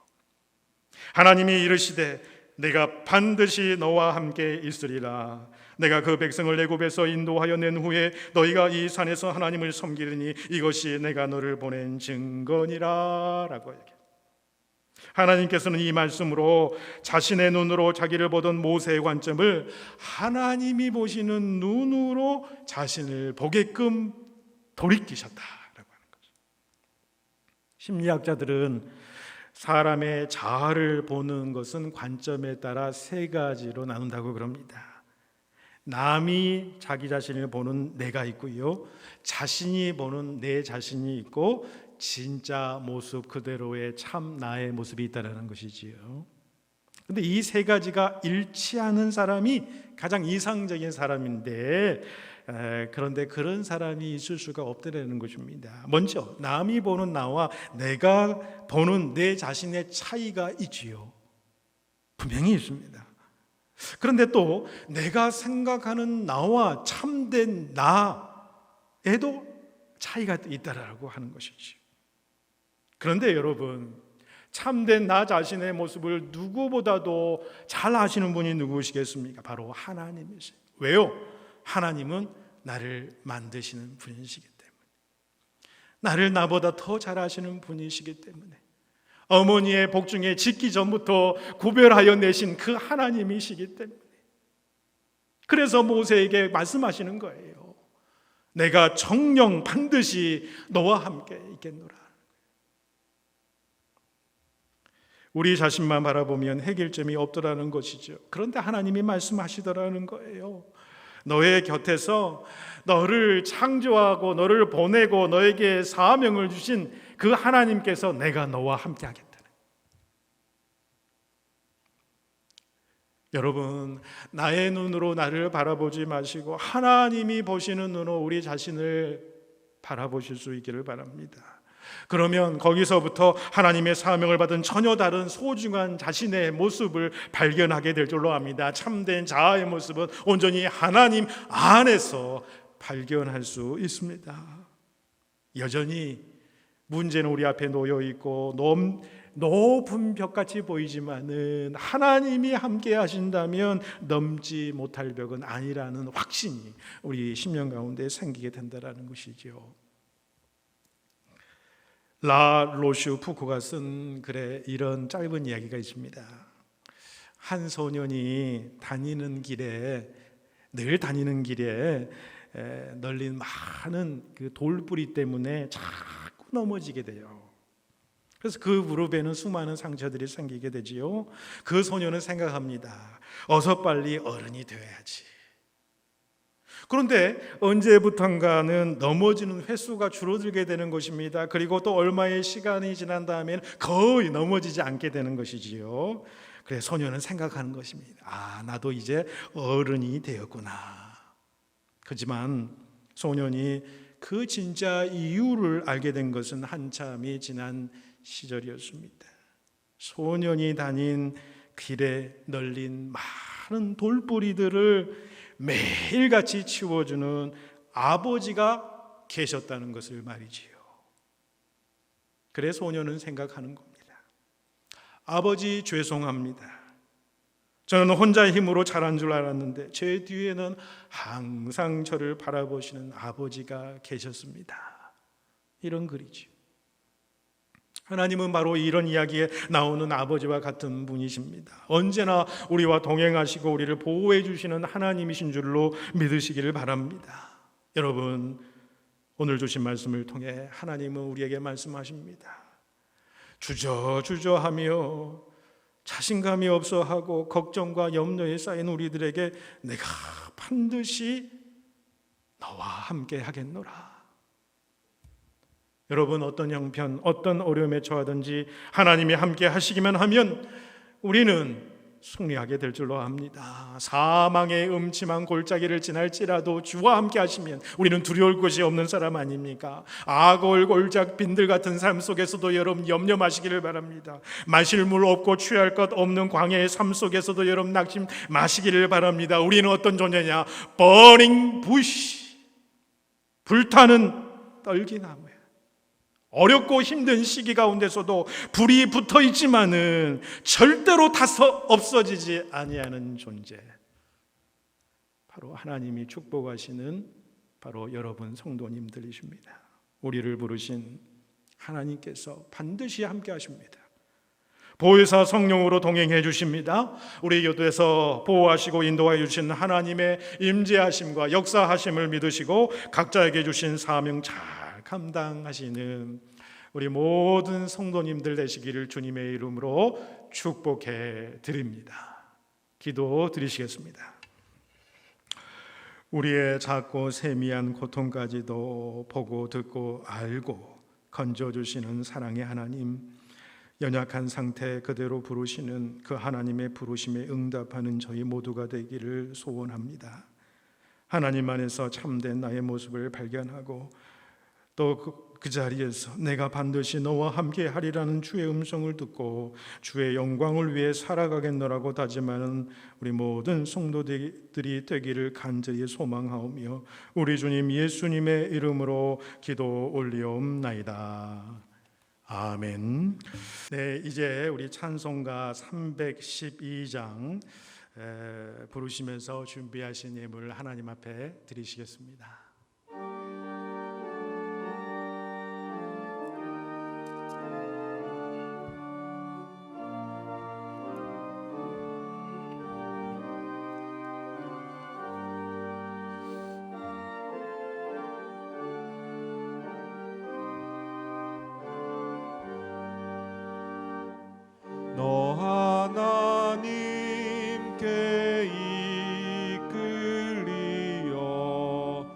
하나님이 이르시되 내가 반드시 너와 함께 있으리라. 내가 그 백성을 애굽에서 인도하여 낸 후에 너희가 이 산에서 하나님을 섬기리니 이것이 내가 너를 보낸 증거니라 라고 얘기해요. 하나님께서는 이 말씀으로 자신의 눈으로 자기를 보던 모세의 관점을 하나님이 보시는 눈으로 자신을 보게끔 돌이키셨다라고 하는 거죠. 심리학자들은 사람의 자아를 보는 것은 관점에 따라 세 가지로 나눈다고 그럽니다. 남이 자기 자신을 보는 내가 있고요, 자신이 보는 내 자신이 있고, 진짜 모습 그대로의 참 나의 모습이 있다는 것이지요. 그런데 이 세 가지가 일치하는 사람이 가장 이상적인 사람인데, 그런데 그런 사람이 있을 수가 없다는 것입니다. 먼저 남이 보는 나와 내가 보는 내 자신의 차이가 있지요. 분명히 있습니다. 그런데 또 내가 생각하는 나와 참된 나에도 차이가 있다라고 하는 것이지. 그런데 여러분, 참된 나 자신의 모습을 누구보다도 잘 아시는 분이 누구시겠습니까? 바로 하나님이세요. 왜요? 하나님은 나를 만드시는 분이시기 때문에, 나를 나보다 더 잘 아시는 분이시기 때문에, 어머니의 복중에 짓기 전부터 구별하여 내신 그 하나님이시기 때문에, 그래서 모세에게 말씀하시는 거예요. 내가 정녕 반드시 너와 함께 있겠노라. 우리 자신만 바라보면 해결점이 없더라는 것이죠. 그런데 하나님이 말씀하시더라는 거예요. 너의 곁에서 너를 창조하고 너를 보내고 너에게 사명을 주신 그 하나님께서 내가 너와 함께 하겠다는. 여러분, 나의 눈으로 나를 바라보지 마시고 하나님이 보시는 눈으로 우리 자신을 바라보실 수 있기를 바랍니다. 그러면 거기서부터 하나님의 사명을 받은 전혀 다른 소중한 자신의 모습을 발견하게 될 줄로 압니다. 참된 자아의 모습은 온전히 하나님 안에서 발견할 수 있습니다. 여전히 문제는 우리 앞에 놓여 있고 높은 벽같이 보이지만은 하나님이 함께 하신다면 넘지 못할 벽은 아니라는 확신이 우리 심령 가운데 생기게 된다는 것이죠. 라 로슈 푸코가 쓴 글에 이런 짧은 이야기가 있습니다. 한 소년이 늘 다니는 길에 널린 많은 그 돌뿌리 때문에 자꾸 넘어지게 돼요. 그래서 그 무릎에는 수많은 상처들이 생기게 되지요. 그 소년은 생각합니다. 어서 빨리 어른이 되어야지. 그런데 언제부턴가는 넘어지는 횟수가 줄어들게 되는 것입니다. 그리고 또 얼마의 시간이 지난 다음에는 거의 넘어지지 않게 되는 것이지요. 그래서 소년은 생각하는 것입니다. 나도 이제 어른이 되었구나. 하지만 소년이 그 진짜 이유를 알게 된 것은 한참이 지난 시절이었습니다. 소년이 다닌 길에 널린 많은 돌뿌리들을 매일같이 치워주는 아버지가 계셨다는 것을 말이지요. 그래서 소년은 생각하는 겁니다. 아버지, 죄송합니다. 저는 혼자 힘으로 자란 줄 알았는데 제 뒤에는 항상 저를 바라보시는 아버지가 계셨습니다. 이런 글이죠. 하나님은 바로 이런 이야기에 나오는 아버지와 같은 분이십니다. 언제나 우리와 동행하시고 우리를 보호해 주시는 하나님이신 줄로 믿으시기를 바랍니다. 여러분, 오늘 주신 말씀을 통해 하나님은 우리에게 말씀하십니다. 주저주저하며 자신감이 없어하고 걱정과 염려에 쌓인 우리들에게 내가 반드시 너와 함께 하겠노라. 여러분, 어떤 형편, 어떤 어려움에 처하든지 하나님이 함께 하시기만 하면 우리는 승리하게 될 줄로 압니다. 사망의 음침한 골짜기를 지날지라도 주와 함께 하시면 우리는 두려울 것이 없는 사람 아닙니까? 악을 골작 빈들 같은 삶 속에서도 여러분 염려 마시기를 바랍니다. 마실 물 없고 취할 것 없는 광야의 삶 속에서도 여러분 낙심 마시기를 바랍니다. 우리는 어떤 존재냐? 버닝 부시, 불타는 떨기나무예요. 어렵고 힘든 시기 가운데서도 불이 붙어 있지만은 절대로 타서 없어지지 아니하는 존재, 바로 하나님이 축복하시는 바로 여러분 성도님들이십니다. 우리를 부르신 하나님께서 반드시 함께 하십니다. 보혜사 성령으로 동행해 주십니다. 우리 곁에서 보호하시고 인도하여 주신 하나님의 임재하심과 역사하심을 믿으시고 각자에게 주신 사명 잘 감당하시는 우리 모든 성도님들 되시기를 주님의 이름으로 축복해 드립니다. 기도 드리시겠습니다. 우리의 작고 세미한 고통까지도 보고 듣고 알고 건져주시는 사랑의 하나님, 연약한 상태 그대로 부르시는 그 하나님의 부르심에 응답하는 저희 모두가 되기를 소원합니다. 하나님 안에서 참된 나의 모습을 발견하고 또 그 자리에서 내가 반드시 너와 함께 하리라는 주의 음성을 듣고 주의 영광을 위해 살아가겠노라고 다짐하는 우리 모든 성도들이 되기를 간절히 소망하오며 우리 주님 예수님의 이름으로 기도 올리옵나이다. 아멘. 네, 이제 우리 찬송가 312장 부르시면서 준비하신 예물 하나님 앞에 드리시겠습니다. 너 하나님께 이끌리어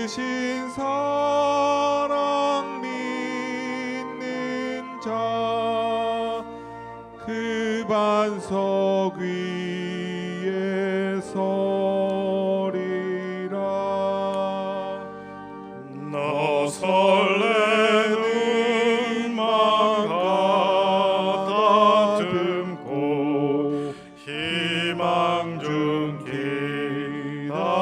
크신 사랑 믿는 자 그 반석 위에 서리라. 너 설레는 맘 가다듬고 희망 중 기다리면서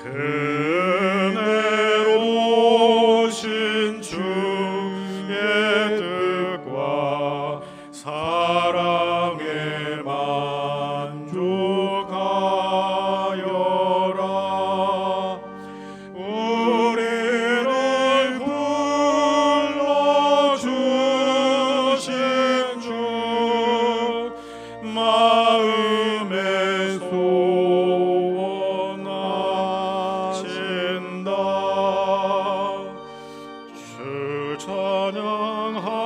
그네로신 주의 뜻과 사랑에 만족하여라. 우리를 불러주신 주 마음의 소원 아신다. 주 찬양하고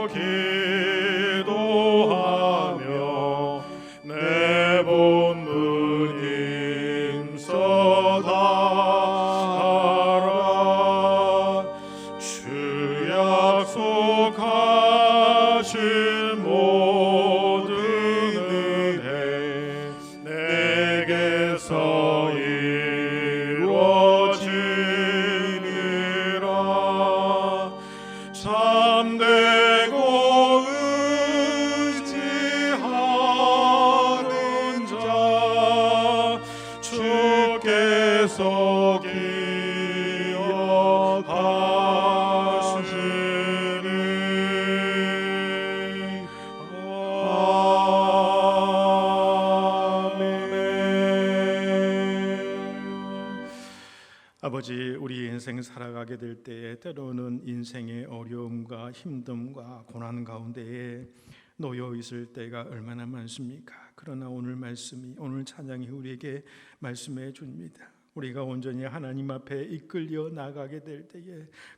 기도하며 내 본분 힘써다하라. 주 약속하신 모든 은혜 내게서 이루어지리라. 참되고 의지하는 자 주께서 기억하시니. 아멘. 아버지, 우리 인생 살아가게 될 때에 때로는 인생의 어려움과 힘듦과 고난 가운데에 놓여 있을 때가 얼마나 많습니까? 그러나 오늘 말씀이, 오늘 찬양이 우리에게 말씀해 줍니다. 우리가 온전히 하나님 앞에 이끌려 나가게 될 때에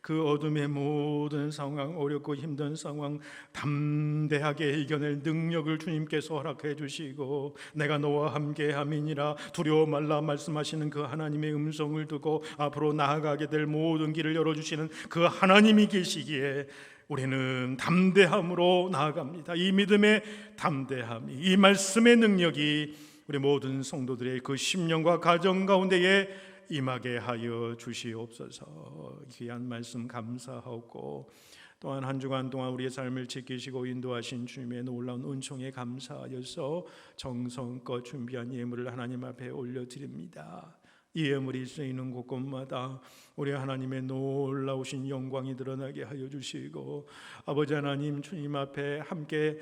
그 어둠의 모든 상황, 어렵고 힘든 상황 담대하게 이겨낼 능력을 주님께서 허락해 주시고, 내가 너와 함께 함이니라 두려워 말라 말씀하시는 그 하나님의 음성을 두고 앞으로 나아가게 될 모든 길을 열어주시는 그 하나님이 계시기에 우리는 담대함으로 나아갑니다. 이 믿음의 담대함이, 이 말씀의 능력이 우리 모든 성도들의 그 심령과 가정 가운데에 임하게 하여 주시옵소서. 귀한 말씀 감사하고, 또한 한 주간 동안 우리의 삶을 지키시고 인도하신 주님의 놀라운 은총에 감사하여서 정성껏 준비한 예물을 하나님 앞에 올려드립니다. 이 예물이 쓰이는 곳곳마다 우리 하나님의 놀라우신 영광이 드러나게 하여 주시고, 아버지 하나님, 주님 앞에 함께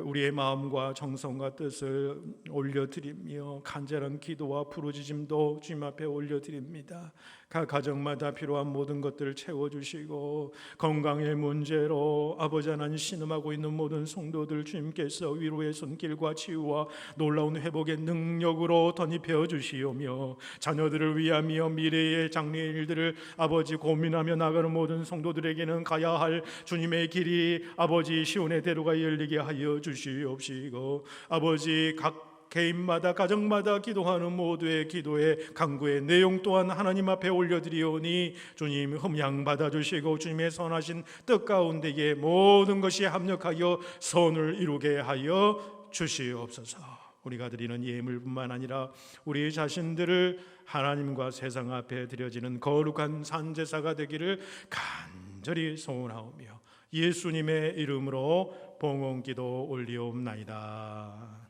우리의 마음과 정성과 뜻을 올려드리며 간절한 기도와 부르짖음도 주님 앞에 올려드립니다. 각 가정마다 필요한 모든 것들을 채워주시고, 건강의 문제로 아버지 하나님 신음하고 있는 모든 성도들 주님께서 위로의 손길과 치유와 놀라운 회복의 능력으로 덧입혀 주시오며, 자녀들을 위하며 미래의 장래의 일들을 아버지 고민하며 나가는 모든 성도들에게는 가야 할 주님의 길이 아버지 시온의 대로가 열리게 하여 주시옵시고, 아버지 각 개인마다 가정마다 기도하는 모두의 기도의 간구의 내용 또한 하나님 앞에 올려드리오니 주님 흠양 받아주시고, 주님의 선하신 뜻 가운데에 모든 것이 합력하여 선을 이루게 하여 주시옵소서. 우리가 드리는 예물뿐만 아니라 우리 자신들을 하나님과 세상 앞에 드려지는 거룩한 산제사가 되기를 간절히 소원하오며 예수님의 이름으로 봉헌기도 올리옵나이다.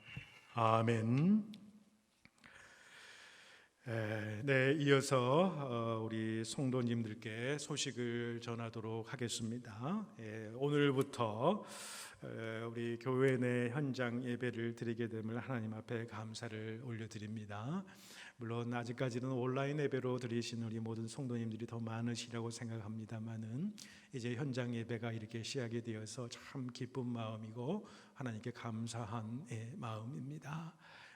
아멘. 네, 이어서 우리 성도님들께 소식을 전하도록 하겠습니다. 오늘부터 우리 교회 내 현장 예배를 드리게 됨을 하나님 앞에 감사를 올려드립니다. 물론 아직까지는 온라인 예배로 드리시는 우리 모든 성도님들이 더 많으시라고 생각합니다만은 이제 현장 예배가 이렇게 시작이 되어서 참 기쁜 마음이고 하나님께 감사한 마음입니다.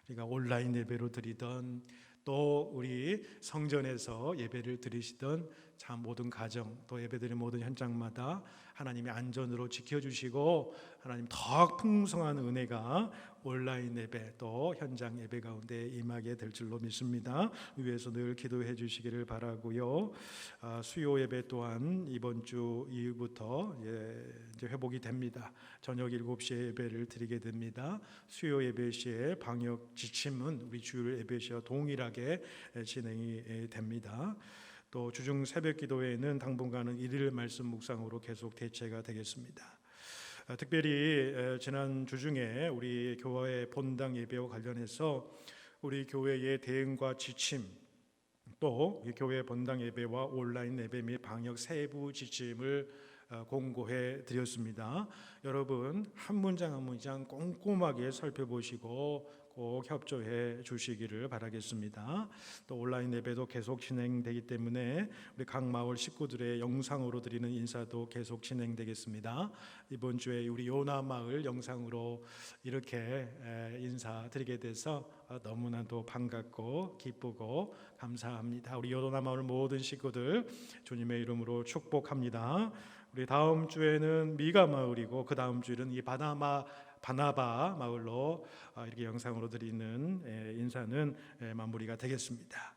우리가 온라인 예배로 드리던 또 우리 성전에서 예배를 드리시던 참 모든 가정 또 예배드리는 모든 현장마다 하나님의 안전으로 지켜주시고 하나님 더 풍성한 은혜가 온라인 예배 또 현장 예배 가운데 임하게 될 줄로 믿습니다. 위에서 늘 기도해 주시기를 바라고요. 수요 예배 또한 이번 주 이후부터 이제 회복이 됩니다. 저녁 7시에 예배를 드리게 됩니다. 수요 예배 시에 방역 지침은 우리 주일 예배 시와 동일하게 진행이 됩니다. 또 주중 새벽 기도회는 당분간은 일일 말씀 묵상으로 계속 대체가 되겠습니다. 특별히 지난 주중에 우리 교회 본당 예배와 관련해서 우리 교회의 대응과 지침 또 교회 본당 예배와 온라인 예배 및 방역 세부 지침을 공고해 드렸습니다. 여러분 한 문장 한 문장 꼼꼼하게 살펴보시고 꼭 협조해 주시기를 바라겠습니다. 또 온라인 예배도 계속 진행되기 때문에 우리 각 마을 식구들의 영상으로 드리는 인사도 계속 진행되겠습니다. 이번 주에 우리 요나 마을 영상으로 이렇게 인사드리게 돼서 너무나도 반갑고 기쁘고 감사합니다. 우리 요나 마을 모든 식구들 주님의 이름으로 축복합니다. 우리 다음 주에는 미가 마을이고 그 다음 주에는 이 바나바 마을로 이렇게 영상으로 드리는 인사는 마무리가 되겠습니다.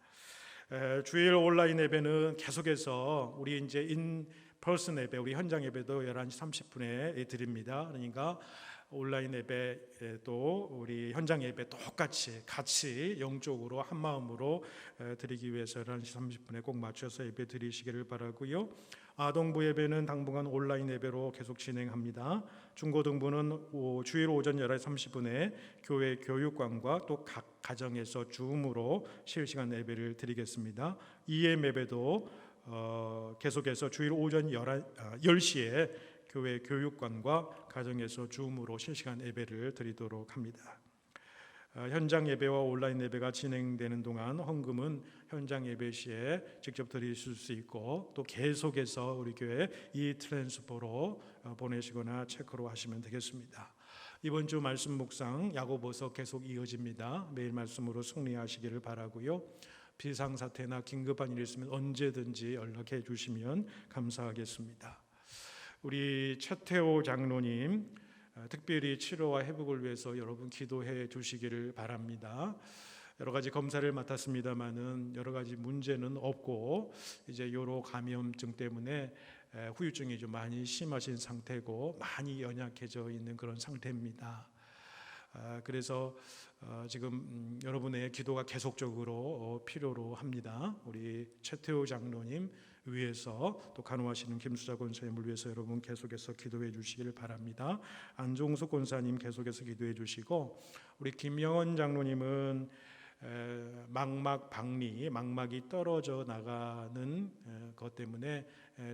주일 온라인 예배는 계속해서 우리 이제 인 퍼슨 예배, 우리 현장 예배도 11시 30분에 드립니다. 그러니까 온라인 예배 또 우리 현장 예배 똑같이 같이 영적으로 한 마음으로 드리기 위해서 11시 30분에 꼭 맞춰서 예배 드리시기를 바라고요. 아동부 예배는 당분간 온라인 예배로 계속 진행합니다. 중고등부는 주일 오전 11시 30분에 교회 교육관과 또 각 가정에서 줌으로 실시간 예배를 드리겠습니다. EM 예배도 계속해서 주일 오전 10시에 교회 교육관과 가정에서 줌으로 실시간 예배를 드리도록 합니다. 현장 예배와 온라인 예배가 진행되는 동안 헌금은 현장 예배 시에 직접 드리실 수 있고 또 계속해서 우리 교회 이트랜스포로 보내시거나 체크로 하시면 되겠습니다. 이번 주 말씀 묵상 야고보서 계속 이어집니다. 매일 말씀으로 승리하시기를 바라고요. 비상사태나 긴급한 일이 있으면 언제든지 연락해 주시면 감사하겠습니다. 우리 최태호 장로님 특별히 치료와 회복을 위해서 여러분 기도해 주시기를 바랍니다. 여러 가지 검사를 맡았습니다만은 여러 가지 문제는 없고 이제 요로 감염증 때문에 후유증이 좀 많이 심하신 상태고 많이 연약해져 있는 그런 상태입니다. 그래서 지금 여러분의 기도가 계속적으로 필요로 합니다. 우리 최태호 장로님 위해서 또 간호하시는 김수자 권사님을 위해서 여러분 계속해서 기도해 주시길 바랍니다. 안종숙 권사님 계속해서 기도해 주시고 우리 김영원 장로님은 망막이 떨어져 나가는 것 때문에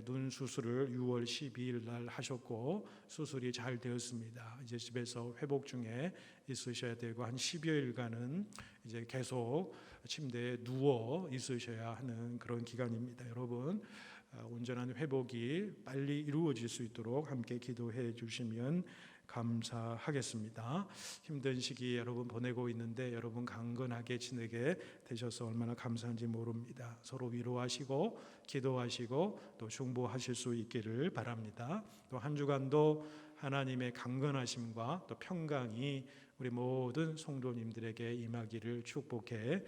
눈 수술을 6월 12일 날 하셨고 수술이 잘 되었습니다. 이제 집에서 회복 중에 있으셔야 되고 한 10여일간은 이제 계속 침대에 누워 있으셔야 하는 그런 기간입니다. 여러분 온전한 회복이 빨리 이루어질 수 있도록 함께 기도해 주시면 감사하겠습니다. 힘든 시기 여러분 보내고 있는데 여러분 강건하게 지내게 되셔서 얼마나 감사한지 모릅니다. 서로 위로하시고 기도하시고 또 중보하실 수 있기를 바랍니다. 또 한 주간도 하나님의 강건하심과 또 평강이 우리 모든 성도님들에게 임하기를 축복해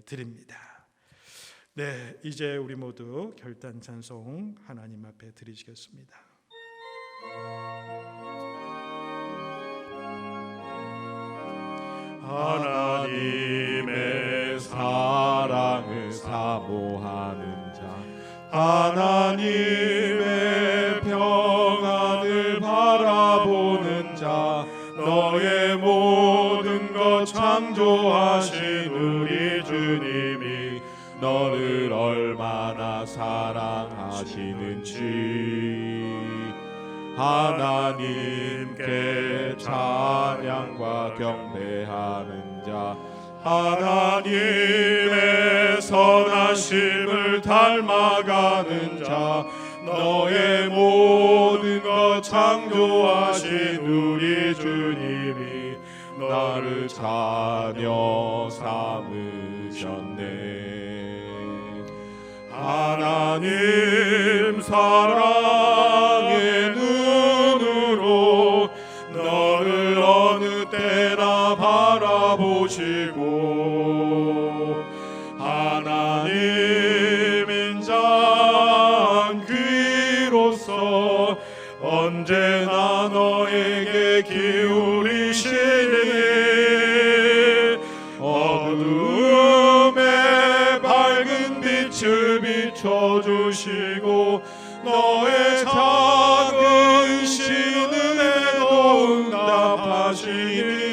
드립니다. 네, 이제 우리 모두 결단 찬송 하나님 앞에 드리시겠습니다. 하나님의 사랑을 사모하는 자, 하나님의 평안을 바라보는 자, 너의 모든 것 창조하신 우리 주님이 너를 얼마나 사랑하시는지 하나님께 찬양과 경배하는 자, 하나님의 선하심을 닮아가는 자, 너의 모든 것 창조하신 우리 주님이 나를 자녀 삼으셨네. 하나님 사랑의 눈으로 바라보시고 하나님 인자한 귀로서 언제나 너에게 기울이시니 어둠에 밝은 빛을 비춰주시고 너의 작은 신음에도 응답하시니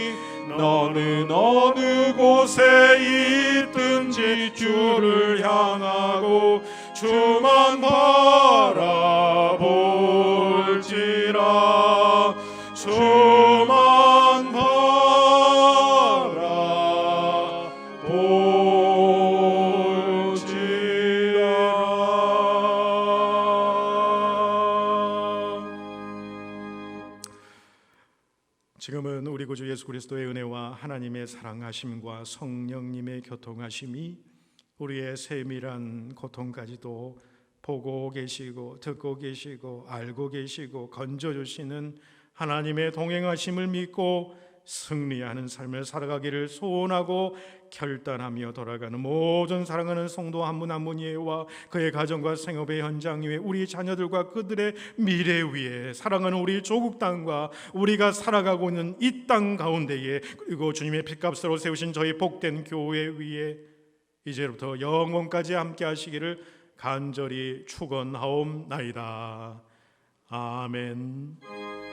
너는 어느 곳에 있든지 주를 향하고 주만 바라볼지라 주만 지금은 우리 구주 예수 그리스도의 은혜와 하나님의 사랑하심과 성령님의 교통하심이 우리의 세밀한 고통까지도 보고 계시고 듣고 계시고 알고 계시고 건져주시는 하나님의 동행하심을 믿고 승리하는 삶을 살아가기를 소원하고 결단하며 돌아가는 모든 사랑하는 성도 한 분 한 분 위에와 그의 가정과 생업의 현장 위에 우리 자녀들과 그들의 미래 위에 사랑하는 우리 조국 땅과 우리가 살아가고 있는 이 땅 가운데에 그리고 주님의 핏값으로 세우신 저희 복된 교회 위에 이제부터 영원까지 함께 하시기를 간절히 축원하옵나이다. 아멘.